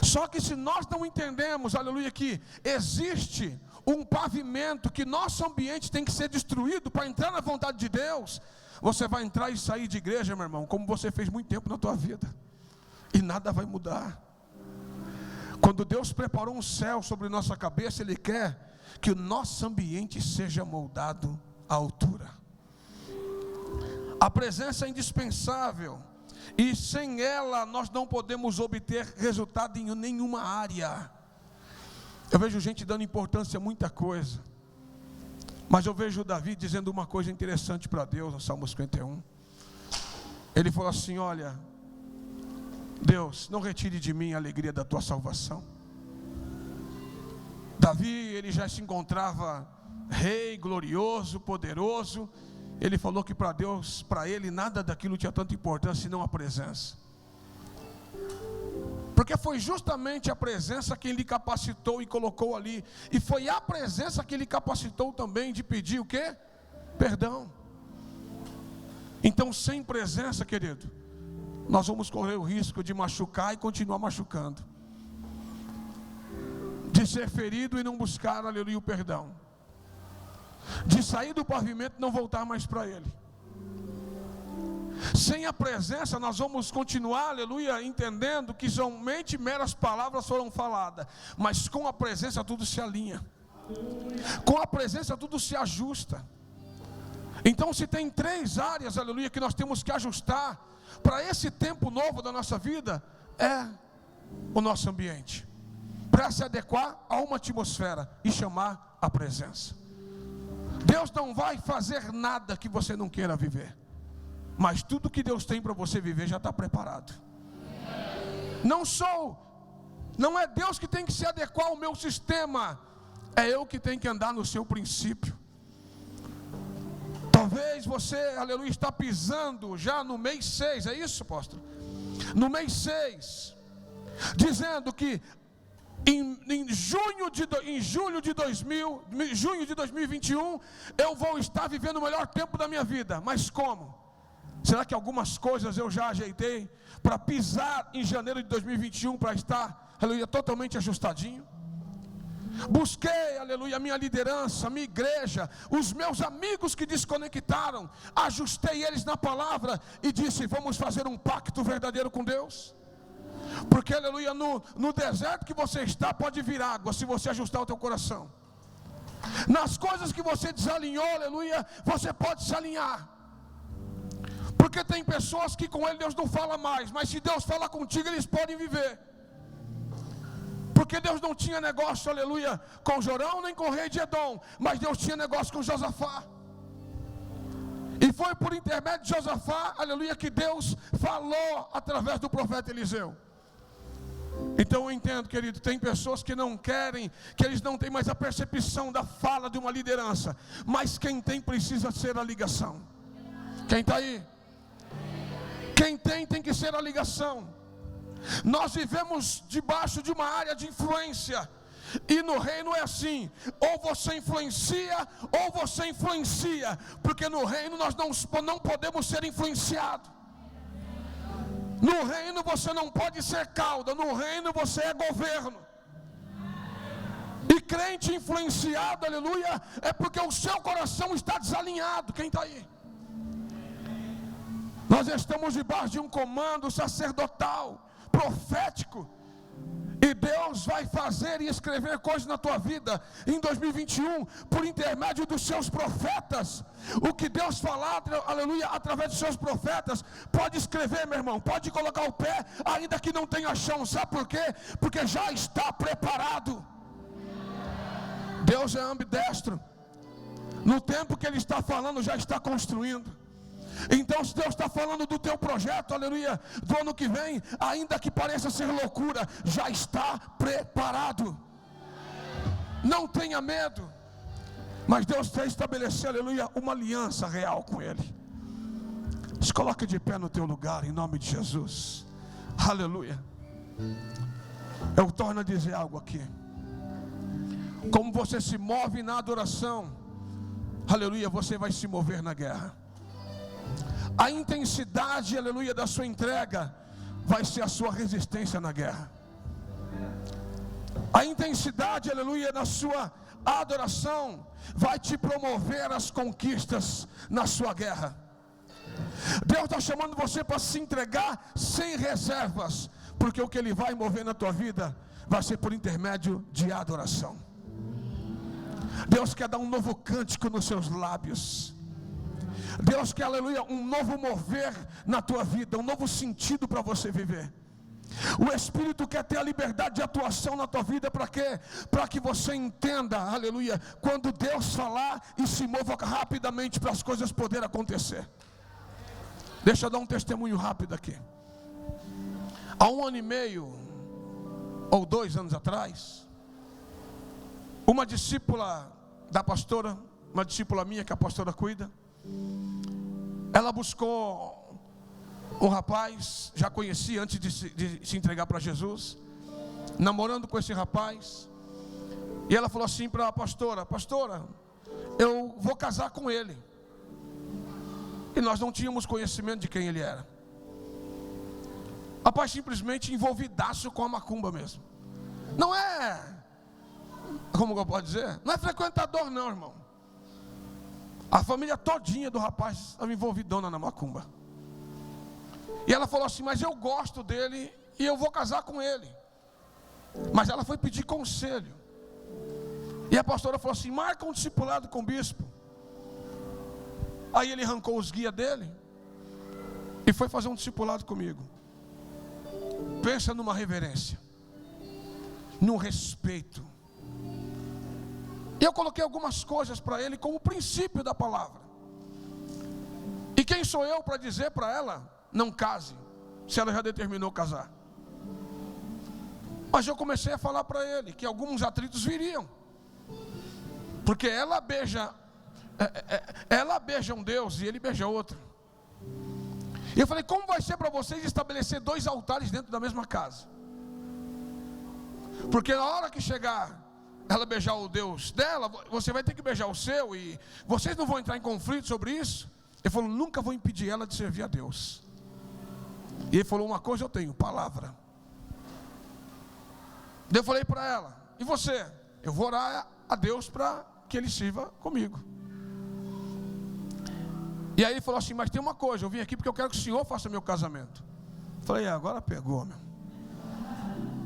Só que se nós não entendemos, aleluia, que existe um pavimento, que nosso ambiente tem que ser destruído para entrar na vontade de Deus, você vai entrar e sair de igreja, meu irmão, como você fez muito tempo na tua vida, e nada vai mudar. Quando Deus preparou um céu sobre nossa cabeça, Ele quer que o nosso ambiente seja moldado à altura. A presença é indispensável, e sem ela nós não podemos obter resultado em nenhuma área. Eu vejo gente dando importância a muita coisa, mas eu vejo Davi dizendo uma coisa interessante para Deus no Salmo 51. Ele falou assim: olha, Deus, não retire de mim a alegria da tua salvação. Davi, ele já se encontrava rei, glorioso, poderoso. Ele falou que para Deus, para ele, nada daquilo tinha tanta importância senão a presença. Porque foi justamente a presença que Ele capacitou e colocou ali. E foi a presença que Ele capacitou também de pedir o quê? Perdão. Então, sem presença, querido, nós vamos correr o risco de machucar e continuar machucando, de ser ferido e não buscar, aleluia, o perdão, de sair do pavimento e não voltar mais para ele. Sem a presença nós vamos continuar, aleluia, entendendo que somente meras palavras foram faladas, mas com a presença tudo se alinha, com a presença tudo se ajusta. Então, se tem 3 áreas, aleluia, que nós temos que ajustar para esse tempo novo da nossa vida, é o nosso ambiente, para se adequar a uma atmosfera e chamar a presença. Deus não vai fazer nada que você não queira viver, mas tudo que Deus tem para você viver já está preparado. Não é Deus que tem que se adequar ao meu sistema, é eu que tenho que andar no seu princípio. Talvez você, aleluia, está pisando já no mês 6, é isso, apóstolo? No mês 6, dizendo que em junho de 2021, eu vou estar vivendo o melhor tempo da minha vida. Mas como? Será que algumas coisas eu já ajeitei para pisar em janeiro de 2021 para estar, aleluia, totalmente ajustadinho? Busquei, aleluia, a minha liderança, a minha igreja, os meus amigos que desconectaram, ajustei eles na palavra e disse: vamos fazer um pacto verdadeiro com Deus. Porque, aleluia, no deserto que você está pode vir água se você ajustar o teu coração. Nas coisas que você desalinhou, aleluia, você pode se alinhar. Porque tem pessoas que com ele Deus não fala mais, mas se Deus fala contigo, eles podem viver. Porque Deus não tinha negócio, aleluia, com Jorão nem com o rei de Edom, mas Deus tinha negócio com Josafá. E foi por intermédio de Josafá, aleluia, que Deus falou através do profeta Eliseu. Então eu entendo, querido, tem pessoas que não querem, que eles não têm mais a percepção da fala de uma liderança, mas quem tem precisa ser a ligação. Quem está aí? Quem tem que ser a ligação. Nós vivemos debaixo de uma área de influência, e no reino é assim: ou você influencia, ou você influencia, porque no reino nós não podemos ser influenciados. No reino você não pode ser cauda, no reino você é governo. E crente influenciado, aleluia, é porque o seu coração está desalinhado. Quem está aí? Nós estamos debaixo de um comando sacerdotal, profético, e Deus vai fazer e escrever coisas na tua vida em 2021 por intermédio dos seus profetas. O que Deus falar, aleluia, através dos seus profetas, pode escrever, meu irmão, pode colocar o pé, ainda que não tenha chão. Sabe por quê? Porque já está preparado. Deus é ambidestro. No tempo que Ele está falando, já está construindo. Então, se Deus está falando do teu projeto, aleluia, do ano que vem, ainda que pareça ser loucura, já está preparado. Não tenha medo. Mas Deus quer estabelecer, aleluia, uma aliança real com Ele. Se coloque de pé no teu lugar, em nome de Jesus. Aleluia. Eu torno a dizer algo aqui. Como você se move na adoração, aleluia, você vai se mover na guerra. A intensidade, aleluia, da sua entrega vai ser a sua resistência na guerra. A intensidade, aleluia, da sua adoração vai te promover as conquistas na sua guerra. Deus está chamando você para se entregar sem reservas, porque o que Ele vai mover na tua vida vai ser por intermédio de adoração. Deus quer dar um novo cântico nos seus lábios. Deus quer, aleluia, um novo mover na tua vida, um novo sentido para você viver. O Espírito quer ter a liberdade de atuação na tua vida. Para quê? Para que você entenda, aleluia, quando Deus falar e se mova rapidamente para as coisas poderem acontecer. Deixa eu dar um testemunho rápido aqui. Há 1 ano e meio ou 2 anos atrás, uma discípula da pastora, uma discípula minha que a pastora cuida, ela buscou um rapaz, já conhecia antes de se entregar para Jesus, namorando com esse rapaz. E ela falou assim para a pastora: pastora, eu vou casar com ele. E nós não tínhamos conhecimento de quem ele era. Rapaz, simplesmente envolvidaço com a macumba mesmo. Não é, como eu posso dizer? Não é frequentador não, irmão. A família todinha do rapaz estava envolvidona na macumba. E ela falou assim, mas eu gosto dele e eu vou casar com ele. Mas ela foi pedir conselho. E a pastora falou assim, marca um discipulado com o bispo. Aí ele arrancou os guias dele e foi fazer um discipulado comigo. Pensa numa reverência, num respeito. E eu coloquei algumas coisas para ele como princípio da palavra. E quem sou eu para dizer para ela, não case, se ela já determinou casar? Mas eu comecei a falar para ele que alguns atritos viriam. Porque ela beija um Deus e ele beija outro. E eu falei, como vai ser para vocês estabelecer 2 altares dentro da mesma casa? Porque na hora que chegar ela beijar o Deus dela, você vai ter que beijar o seu, e vocês não vão entrar em conflito sobre isso? Ele falou, nunca vou impedir ela de servir a Deus. E ele falou, uma coisa eu tenho, palavra. Eu falei para ela, e você? Eu vou orar a Deus para que ele sirva comigo. E aí ele falou assim, mas tem uma coisa, eu vim aqui porque eu quero que o senhor faça meu casamento. Eu falei, agora pegou, meu.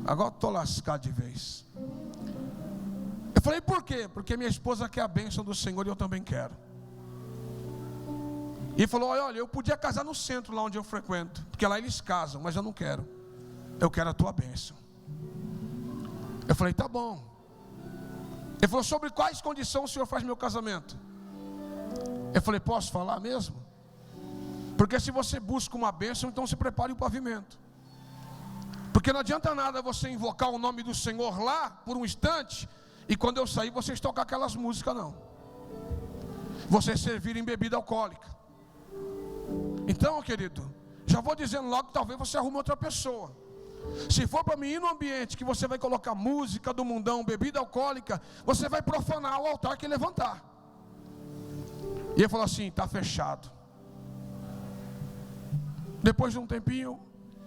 Agora estou lascado de vez. Eu falei, por quê? Porque minha esposa quer a bênção do Senhor e eu também quero. E ele falou, olha, eu podia casar no centro, lá onde eu frequento, porque lá eles casam, mas eu não quero. Eu quero a tua bênção. Eu falei, tá bom. Ele falou, sobre quais condições o senhor faz meu casamento? Eu falei, posso falar mesmo? Porque se você busca uma bênção, então se prepare o pavimento. Porque não adianta nada você invocar o nome do Senhor lá, por um instante, e quando eu sair, vocês tocam aquelas músicas, não. Vocês servirem bebida alcoólica. Então, querido, já vou dizendo logo que talvez você arrume outra pessoa. Se for para mim ir no ambiente que você vai colocar música do mundão, bebida alcoólica, você vai profanar o altar que levantar. E ele falou assim, está fechado. Depois de um tempinho,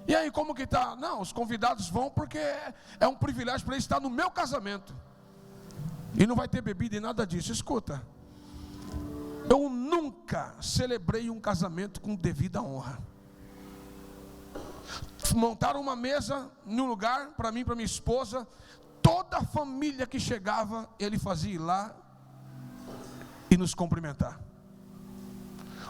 e aí como que está? Não, os convidados vão porque é um privilégio para eles estar no meu casamento. E não vai ter bebida e nada disso. Escuta, eu nunca celebrei um casamento com devida honra. Montaram uma mesa num lugar para mim e para minha esposa. Toda a família que chegava, ele fazia ir lá e nos cumprimentar.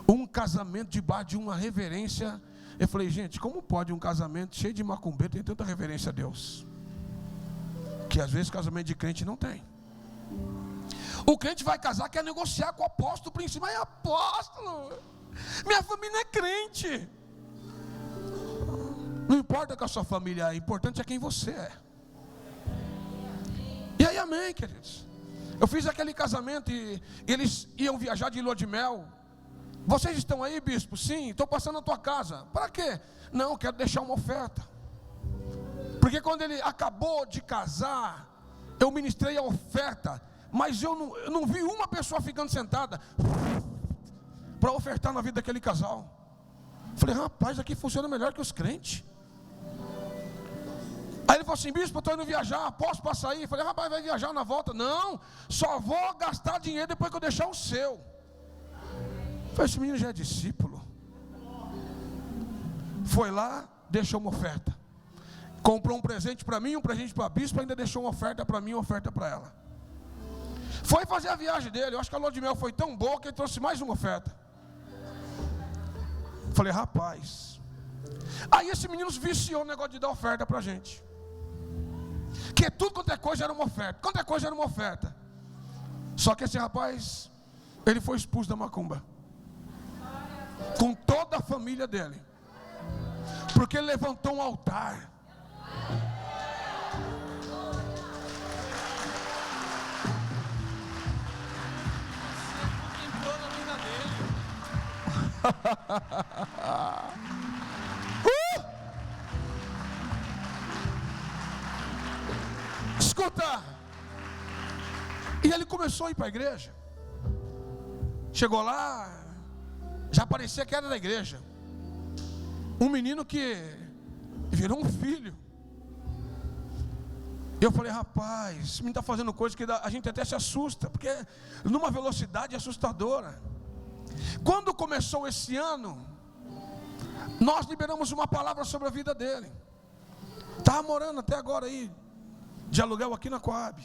Um casamento debaixo de uma reverência. Eu falei, gente, como pode um casamento cheio de macumbeiro ter tanta reverência a Deus? Que às vezes casamento de crente não tem. O crente vai casar, quer negociar com o apóstolo principal. Mas apóstolo, minha família é crente. Não importa que a sua família é, importante é quem você é. E aí, amém, queridos. Eu fiz aquele casamento e eles iam viajar de lua de mel. Vocês estão aí, bispo? Sim, estou passando na tua casa. Para quê? Não, quero deixar uma oferta. Porque quando ele acabou de casar, eu ministrei a oferta, mas eu não vi uma pessoa ficando sentada para ofertar na vida daquele casal. Falei, rapaz, aqui funciona melhor que os crentes. Aí ele falou assim, bispo, eu estou indo viajar, posso passar aí? Falei, rapaz, vai viajar na volta? Não, só vou gastar dinheiro depois que eu deixar o seu. Falei, esse menino já é discípulo. Foi lá, deixou uma oferta. Comprou um presente para mim, um presente para a bispo, ainda deixou uma oferta para mim, uma oferta para ela. Foi fazer a viagem dele, eu acho que a lua de mel foi tão boa que ele trouxe mais uma oferta. Falei, rapaz. Aí esse menino se viciou no negócio de dar oferta para a gente. Que tudo quanto é coisa era uma oferta. Quanto é coisa era uma oferta. Só que esse rapaz, ele foi expulso da macumba. Com toda a família dele. Porque ele levantou um altar. Escuta. E ele começou a ir para a igreja. Chegou lá, já parecia que era da igreja. Um menino que virou um filho. Eu falei, rapaz, esse menino está fazendo coisa que a gente até se assusta, porque numa velocidade assustadora. Quando começou esse ano, nós liberamos uma palavra sobre a vida dele. Estava morando até agora aí, de aluguel aqui na Coab.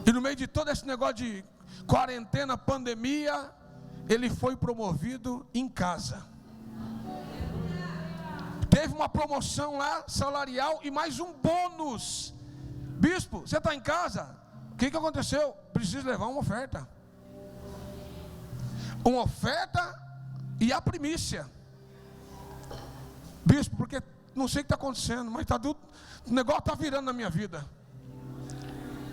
E no meio de todo esse negócio de quarentena, pandemia, ele foi promovido em casa. Teve uma promoção lá, salarial, e mais um bônus. Bispo, você está em casa? O que aconteceu? Preciso levar uma oferta. Uma oferta e a primícia. Bispo, porque não sei o que está acontecendo, mas o negócio está virando na minha vida.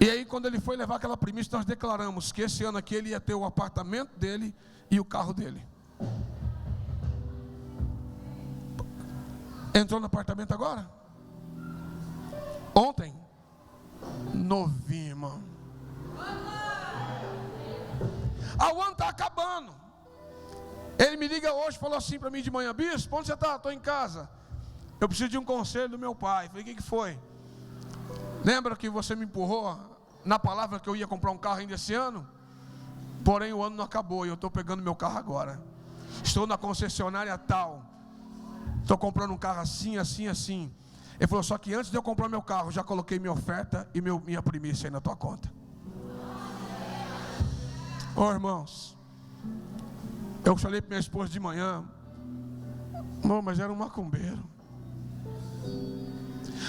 E aí quando ele foi levar aquela primícia, nós declaramos que esse ano aqui ele ia ter o apartamento dele e o carro dele. Entrou no apartamento agora? Ontem? Novinho, irmão. O ano está acabando. Ele me liga hoje, falou assim para mim de manhã: bispo, onde você está? Estou em casa. Eu preciso de um conselho do meu pai. Falei, o que foi? Lembra que você me empurrou na palavra que eu ia comprar um carro ainda esse ano? Porém o ano não acabou e eu estou pegando meu carro agora. Estou na concessionária tal. Estou comprando um carro assim, assim, assim. Ele falou, só que antes de eu comprar meu carro, já coloquei minha oferta e minha primícia aí na tua conta. Irmãos, eu falei para minha esposa de manhã, mas era um macumbeiro.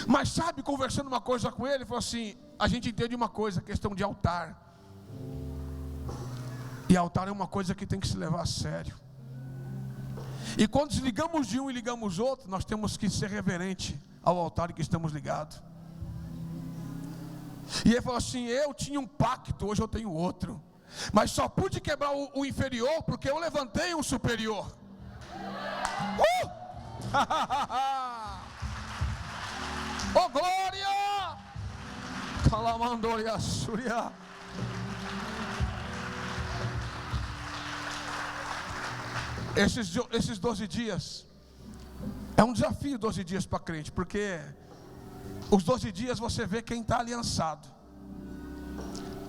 Mas sabe, conversando uma coisa com ele, ele falou assim, a gente entende uma coisa, questão de altar. E altar é uma coisa que tem que se levar a sério. E quando desligamos de um e ligamos outro, nós temos que ser reverente ao altar em que estamos ligados. E ele falou assim, eu tinha um pacto, hoje eu tenho outro. Mas só pude quebrar o inferior porque eu levantei um superior. Oh glória! Calamandoria Surya. Esses 12 dias é um desafio, 12 dias para crente, porque os 12 dias você vê quem está aliançado.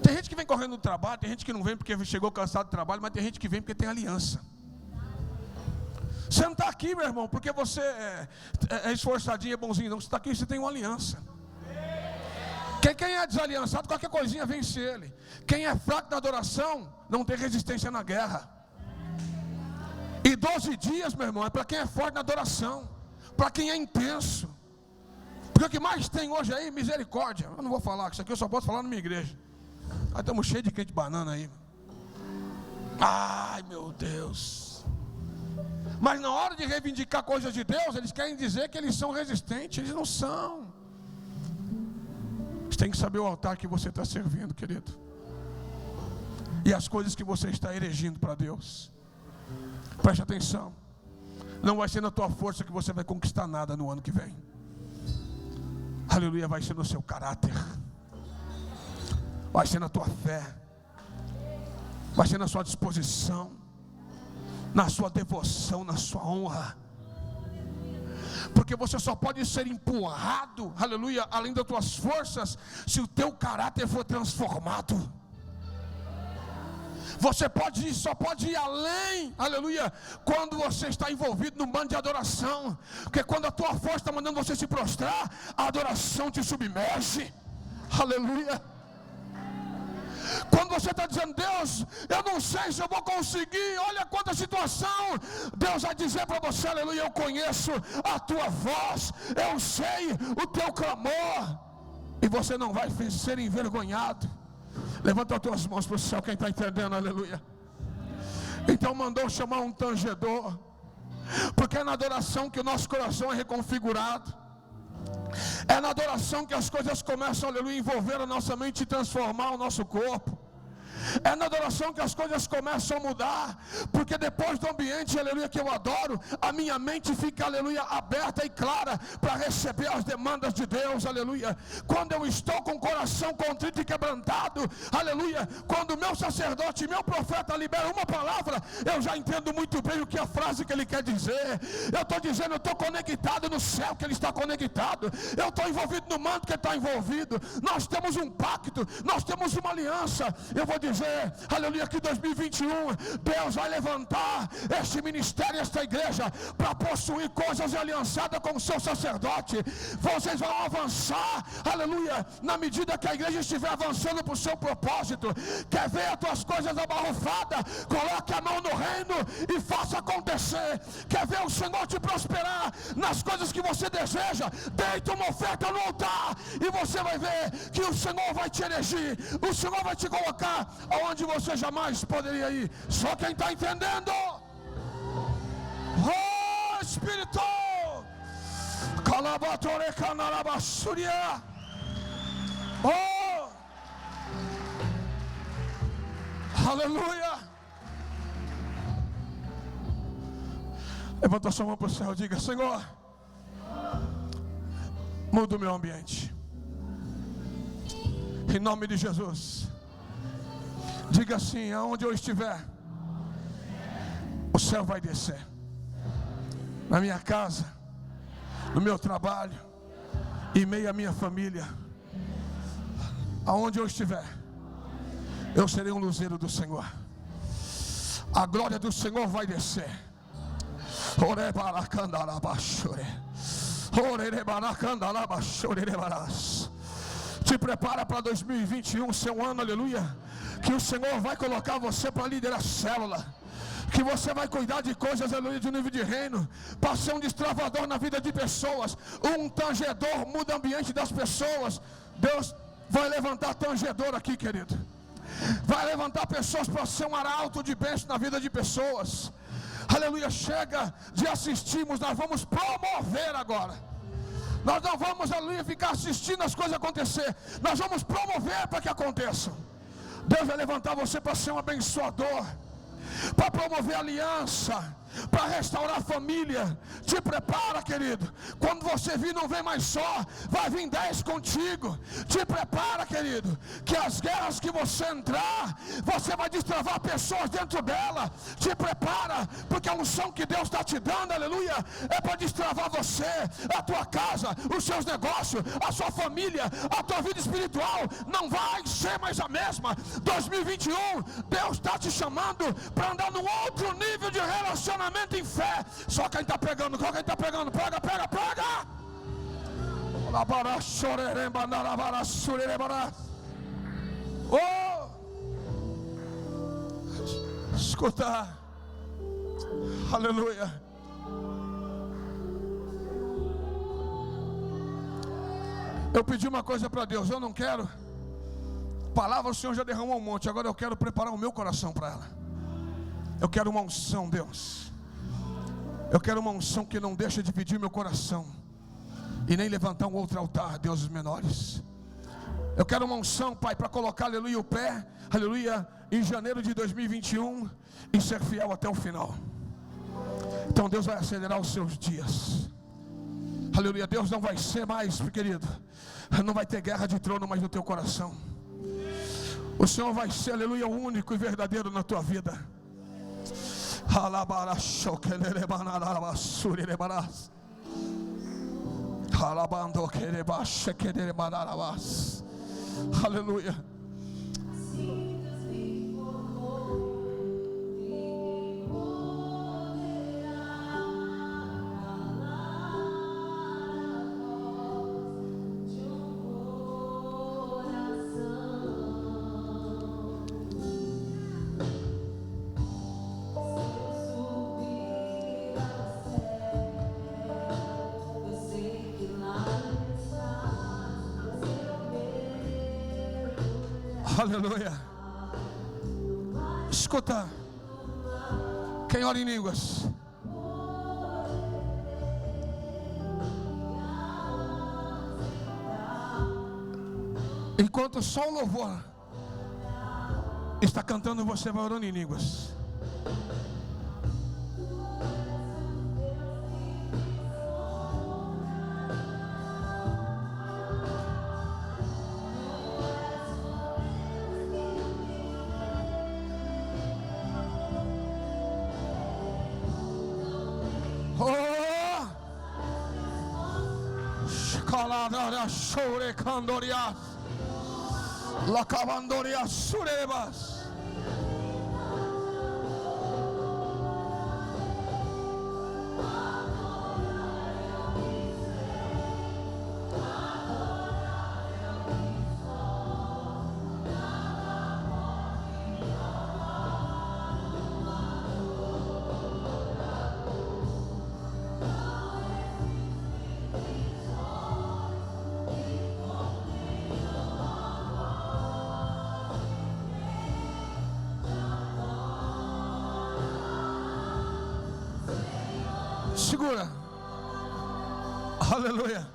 Tem gente que vem correndo do trabalho, tem gente que não vem porque chegou cansado do trabalho, mas tem gente que vem porque tem aliança. Você não está aqui, meu irmão, porque você é esforçadinho, é bonzinho, não. Você está aqui, você tem uma aliança. Quem é desaliançado, qualquer coisinha vence ele. Quem é fraco na adoração, não tem resistência na guerra. E 12 dias, meu irmão, é para quem é forte na adoração, para quem é intenso. Porque o que mais tem hoje aí, misericórdia. Eu não vou falar, isso aqui eu só posso falar na minha igreja. Nós estamos cheios de crente de banana aí. Ai, meu Deus. Mas na hora de reivindicar coisas de Deus, eles querem dizer que eles são resistentes. Eles não são. Você tem que saber o altar que você está servindo, querido. E as coisas que você está erigindo para Deus. Preste atenção. Não vai ser na tua força que você vai conquistar nada no ano que vem. Aleluia, vai ser no seu caráter. Vai ser na tua fé. Vai ser na sua disposição, na sua devoção, na sua honra. Porque você só pode ser empurrado, aleluia, além das tuas forças, se o teu caráter for transformado. Você só pode ir além, aleluia, quando você está envolvido num bando de adoração. Porque quando a tua força está mandando você se prostrar, a adoração te submerge, aleluia. Quando você está dizendo, Deus, eu não sei se eu vou conseguir, olha quanta situação, Deus vai dizer para você, aleluia, eu conheço a tua voz, eu sei o teu clamor, e você não vai ser envergonhado. Levanta as tuas mãos para o céu, quem está entendendo, aleluia. Então mandou chamar um tangedor, porque é na adoração que o nosso coração é reconfigurado. É na adoração que as coisas começam, aleluia, a envolver a nossa mente e transformar o nosso corpo. É na adoração que as coisas começam a mudar, porque depois do ambiente, aleluia, que eu adoro, a minha mente fica, aleluia, aberta e clara para receber as demandas de Deus, aleluia. Quando eu estou com o coração contrito e quebrantado, aleluia, quando o meu sacerdote, meu profeta libera uma palavra, eu já entendo muito bem o que a frase que ele quer dizer. Eu estou dizendo, eu estou conectado no céu que ele está conectado, eu estou envolvido no manto que ele está envolvido. Nós temos um pacto, nós temos uma aliança. Eu vou dizer, aleluia, que 2021 Deus vai levantar este ministério, esta igreja, para possuir coisas aliançadas com o seu sacerdote. Vocês vão avançar, aleluia, na medida que a igreja estiver avançando para o seu propósito. Quer ver as tuas coisas abarrofadas? Coloque a mão no reino e faça acontecer. Quer ver o Senhor te prosperar nas coisas que você deseja? Deita uma oferta no altar e você vai ver que o Senhor vai te elegir, o Senhor vai te colocar aonde você jamais poderia ir. Só quem está entendendo. Oh Espírito, Calabatore Canarabassuria. Oh, aleluia. Levanta sua mão para o céu e diga: Senhor, muda o meu ambiente, em nome de Jesus. Diga assim: aonde eu estiver, o céu vai descer. Na minha casa, no meu trabalho, em meio à minha família, aonde eu estiver, eu serei um luzeiro do Senhor. A glória do Senhor vai descer. Te prepara para 2021, seu ano, aleluia, que o Senhor vai colocar você para liderar a célula, que você vai cuidar de coisas, aleluia, de nível de reino, para ser um destravador na vida de pessoas, um tangedor, muda o ambiente das pessoas. Deus vai levantar tangedor aqui, querido, vai levantar pessoas para ser um arauto de bênção na vida de pessoas. Aleluia, chega de assistirmos, nós vamos promover agora. Nós não vamos, aleluia, ficar assistindo as coisas acontecer, nós vamos promover para que aconteçam. Deus vai levantar você para ser um abençoador, para promover aliança, para restaurar a família. Te prepara, querido, quando você vir, não vem mais só, vai vir 10 contigo. Te prepara, querido, que as guerras que você entrar, você vai destravar pessoas dentro dela. Te prepara, porque a unção que Deus está te dando, aleluia, é para destravar você, a tua casa, os seus negócios, a sua família, a tua vida espiritual. Não vai ser mais a mesma. 2021, Deus está te chamando para andar num outro nível de relacionamento em fé. Só quem está pegando, só quem está pegando, pega, pega, pega. Oh, escuta, aleluia. Eu pedi uma coisa para Deus, eu não quero palavra, o Senhor já derramou um monte, agora eu quero preparar o meu coração para ela. Eu quero uma unção, Deus. Eu quero uma unção que não deixa dividir meu coração e nem levantar um outro altar, deuses menores. Eu quero uma unção, Pai, para colocar, aleluia, o pé, aleluia, em janeiro de 2021 e ser fiel até o final. Então Deus vai acelerar os seus dias. Aleluia, Deus não vai ser mais, querido, não vai ter guerra de trono mais no teu coração. O Senhor vai ser, aleluia, o único e verdadeiro na tua vida. Aleluia. Aleluia. Escuta, quem ora em línguas, enquanto só o louvor está cantando, você vai orando em línguas. Shore Candorias, La Cabandoria Surebas. Segura. Aleluia.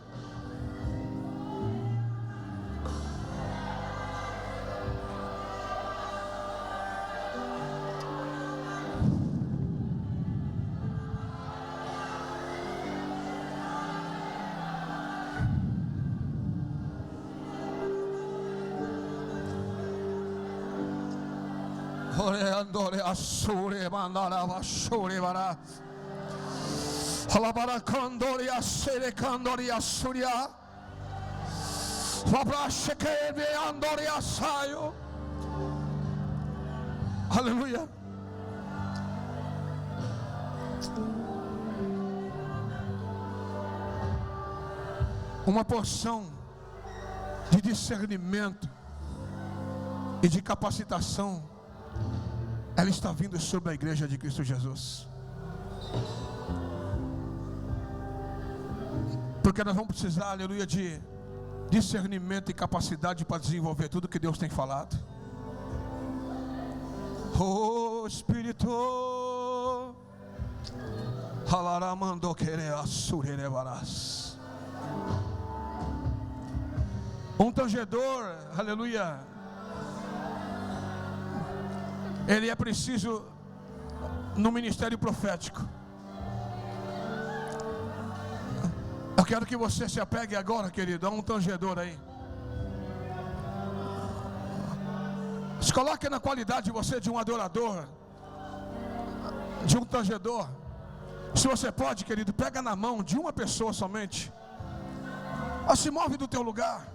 Ore andore asure mandara vasure vara. Alabara candoria sere candoria suria. Fabrashe kebe andoria saio. Aleluia. Uma porção de discernimento e de capacitação, ela está vindo sobre a igreja de Cristo Jesus. Porque nós vamos precisar, aleluia, de discernimento e capacidade para desenvolver tudo que Deus tem falado. Oh Espírito, halaramando querer assurerevarás. Um tangedor, aleluia, ele é preciso no ministério profético. Eu quero que você se apegue agora, querido, a um tangedor aí. Se coloque na qualidade de você de um adorador, de um tangedor. Se você pode, querido, pega na mão de uma pessoa somente. Se move do teu lugar.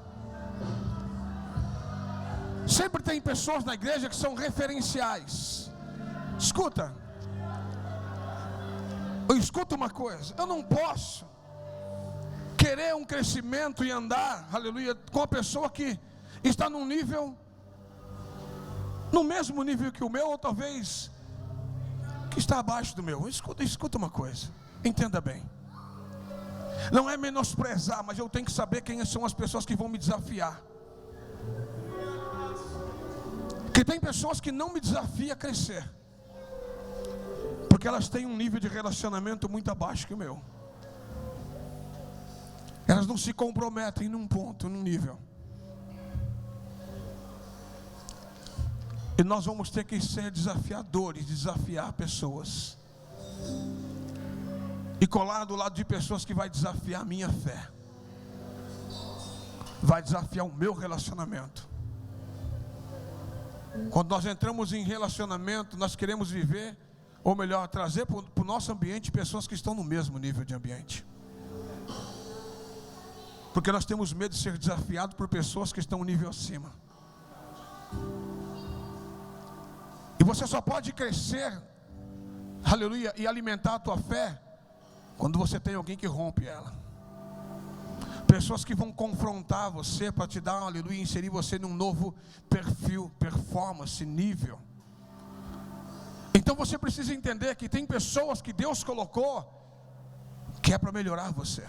Sempre tem pessoas na igreja que são referenciais. Escuta. Escuta uma coisa. Eu não posso querer um crescimento e andar, aleluia, com a pessoa que está num nível, no mesmo nível que o meu, ou talvez que está abaixo do meu. Escuta uma coisa, entenda bem. Não é menosprezar, mas eu tenho que saber quem são as pessoas que vão me desafiar. Que tem pessoas que não me desafiam a crescer, porque elas têm um nível de relacionamento muito abaixo que o meu. Elas não se comprometem num ponto, num nível. E nós vamos ter que ser desafiadores, desafiar pessoas. E colar do lado de pessoas que vai desafiar a minha fé. Vai desafiar o meu relacionamento. Quando nós entramos em relacionamento, nós queremos viver, ou melhor, trazer para o nosso ambiente pessoas que estão no mesmo nível de ambiente. Porque nós temos medo de ser desafiados por pessoas que estão um nível acima. E você só pode crescer, aleluia, e alimentar a tua fé quando você tem alguém que rompe ela. Pessoas que vão confrontar você para te dar, aleluia, inserir você num novo perfil, performance, nível. Então você precisa entender que tem pessoas que Deus colocou que é para melhorar você.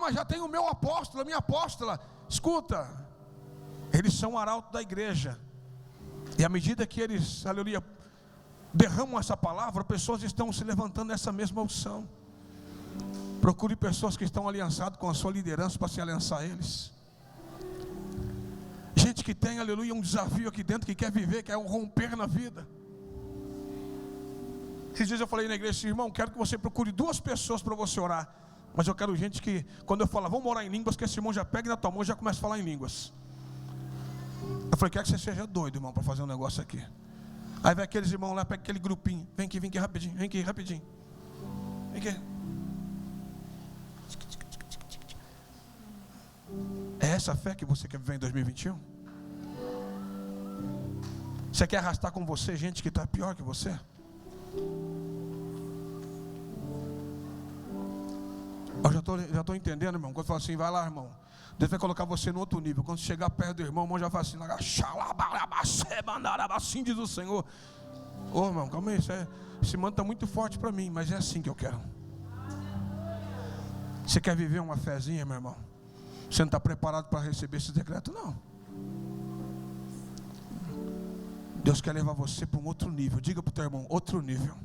Mas já tem o meu apóstolo, a minha apóstola. Escuta, eles são o arauto da igreja. E à medida que eles, aleluia, derramam essa palavra, pessoas estão se levantando nessa mesma unção. Procure pessoas que estão aliançadas com a sua liderança para se aliançar a eles. Gente que tem, aleluia, um desafio aqui dentro, que quer viver, quer um romper na vida. Esses dias eu falei na igreja, irmão, quero que você procure 2 pessoas para você orar. Mas eu quero gente que, quando eu falar, vamos orar em línguas, que esse irmão já pega na tua mão e já começa a falar em línguas. Eu falei, quero que você seja doido, irmão, para fazer um negócio aqui. Aí vai aqueles irmãos lá, pega aquele grupinho. Vem aqui rapidinho, vem aqui rapidinho. Vem aqui. É essa fé que você quer viver em 2021? Você quer arrastar com você gente que está pior que você? Eu já estou entendendo, irmão. Quando eu falo assim, vai lá, irmão, Deus vai colocar você no outro nível. Quando chegar perto do irmão, o irmão já fala assim, diz o Senhor. Ô, irmão, calma aí, esse manto está muito forte para mim, mas é assim que eu quero. Você quer viver uma fezinha, meu irmão? Você não está preparado para receber esse decreto, não. Deus quer levar você para um outro nível. Diga para o teu irmão, outro nível.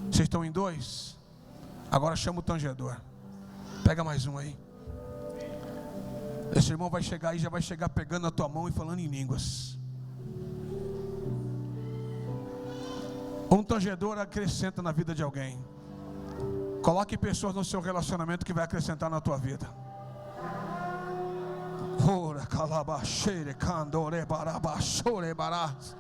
Vocês estão em 2? Agora chama o tangedor. Pega mais um aí. Esse irmão vai chegar aí, já vai chegar pegando a tua mão e falando em línguas. Um tangedor acrescenta na vida de alguém. Coloque pessoas no seu relacionamento que vai acrescentar na tua vida. Ora calabaxere candore barabachore barás.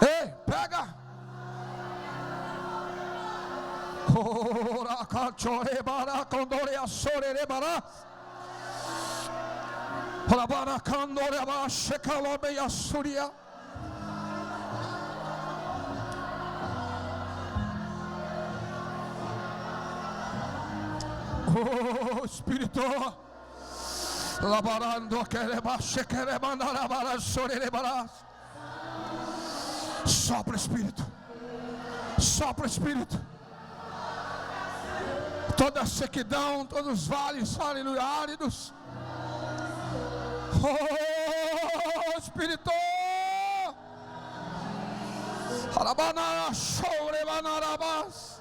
Ei, pega! Ora cachore bara condore assore barás. Ora bara candore bache calobe assuria. Oh, Espírito, labarando que rebaixo, que remandar para sorrir. Sopra, Espírito, sopra, Espírito. Toda a sequidão, todos os vales, aleluia, áridos. Oh, Espírito, alabanara, chore, banarabas.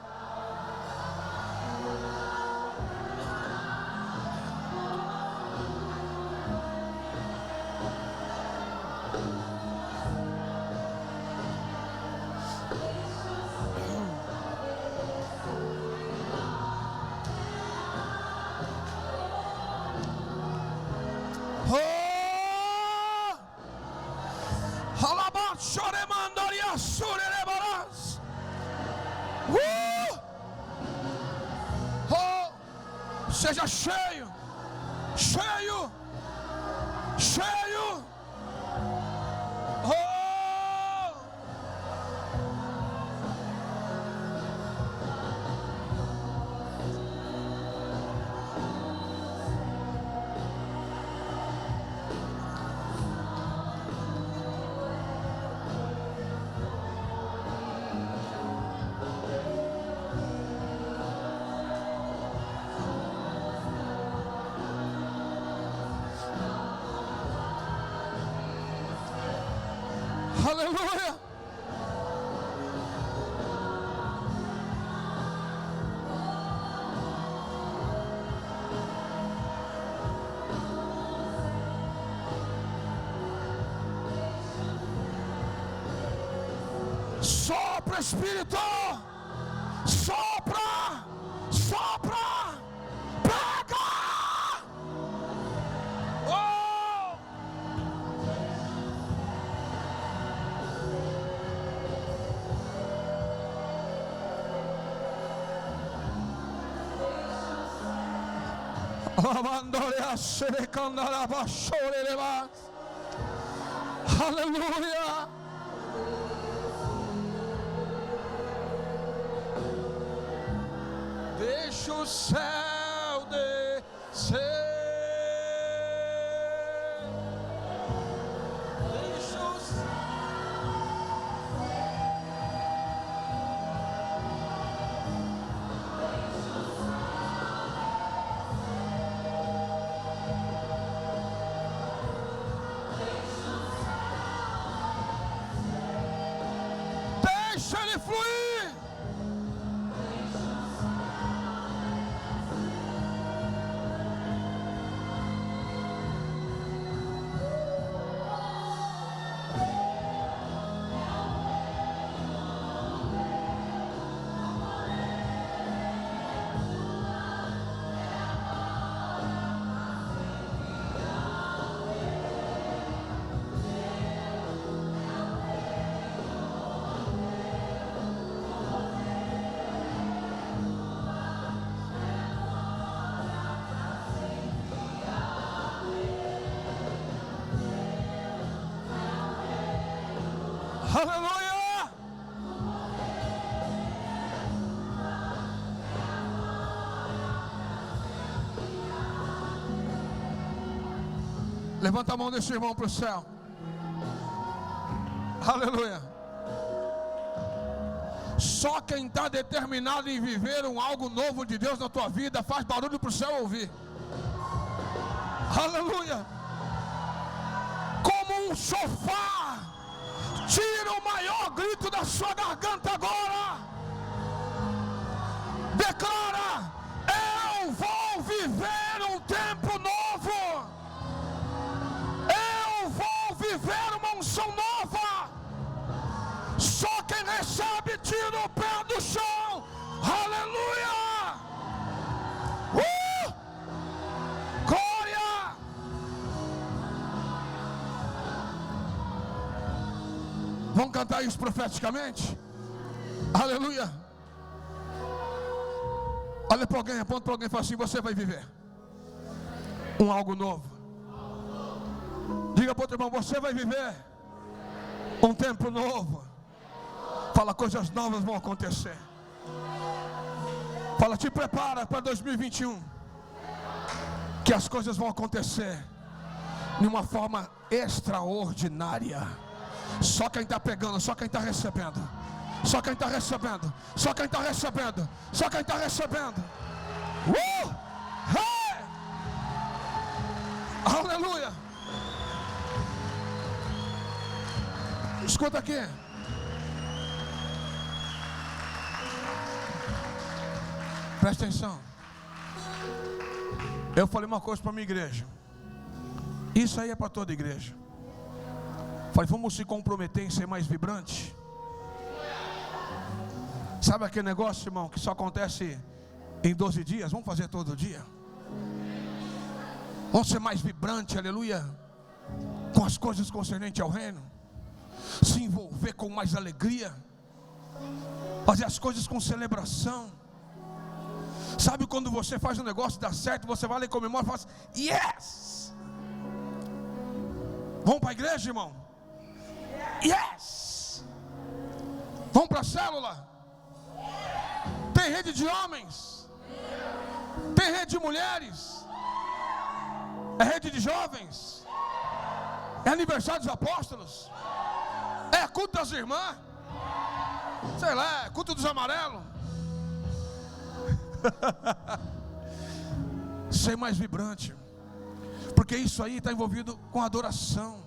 Seja cheio, cheio, cheio. Aleluia. Sopra, Espírito, sopra, sopra, pega. Aleluia. Deixa o céu descer. Deixa o céu. Deixa ele fluir. Aleluia! Levanta a mão desse irmão para o céu. Aleluia! Só quem está determinado em viver algo novo de Deus na tua vida faz barulho para o céu ouvir. Aleluia! Como um chofar, tira o maior grito da sua garganta agora. Declara: eu vou viver um tempo novo. Eu vou viver uma unção nova. Só quem recebe tira o pé do chão. Aleluia! Glória! Vamos cantar isso profeticamente? Aleluia! Olha para alguém, aponta para alguém e fala assim: você vai viver algo novo. Diga para outro irmão: você vai viver um tempo novo. Fala: coisas novas vão acontecer. Fala: te prepara para 2021, que as coisas vão acontecer de uma forma extraordinária. Só quem está pegando, só quem está recebendo, só quem está recebendo, só quem está recebendo, só quem está recebendo. Hey! Aleluia! Escuta aqui. Presta atenção. Eu falei uma coisa para a minha igreja. Isso aí é para toda a igreja. Falei: vamos se comprometer em ser mais vibrante. Sabe aquele negócio, irmão, que só acontece em 12 dias? Vamos fazer todo dia. Vamos ser mais vibrante, aleluia, com as coisas concernentes ao reino. Se envolver com mais alegria. Fazer as coisas com celebração. Sabe quando você faz um negócio e dá certo, você vai lá e comemora e fala assim: yes! Vamos para a igreja, irmão? Yes! Vamos para a célula? Tem rede de homens, tem rede de mulheres, é rede de jovens, é aniversário dos apóstolos, é culto das irmãs, sei lá, é culto dos amarelos. Ser mais vibrante, porque isso aí está envolvido com adoração.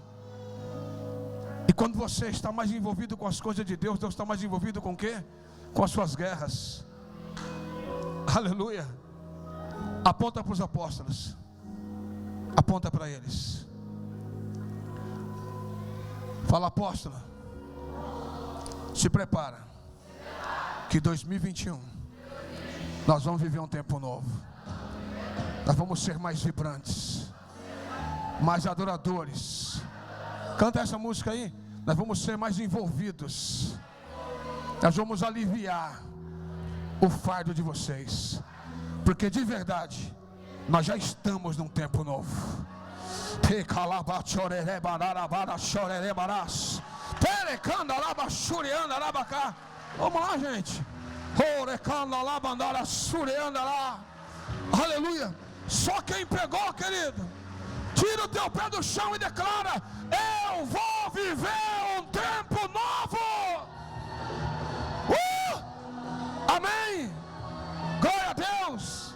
E quando você está mais envolvido com as coisas de Deus, Deus está mais envolvido com o quê? Com as suas guerras. Aleluia! Aponta para os apóstolos, aponta para eles. Fala: apóstolo, se prepara, que 2021 nós vamos viver um tempo novo. Nós vamos ser mais vibrantes, mais adoradores. Canta essa música aí. Nós vamos ser mais envolvidos. Nós vamos aliviar o fardo de vocês, porque de verdade nós já estamos num tempo novo. Vamos lá, gente. Aleluia! Só quem pegou, querido, tira o teu pé do chão e declara: eu vou viver um tempo novo. Amém. Glória a Deus.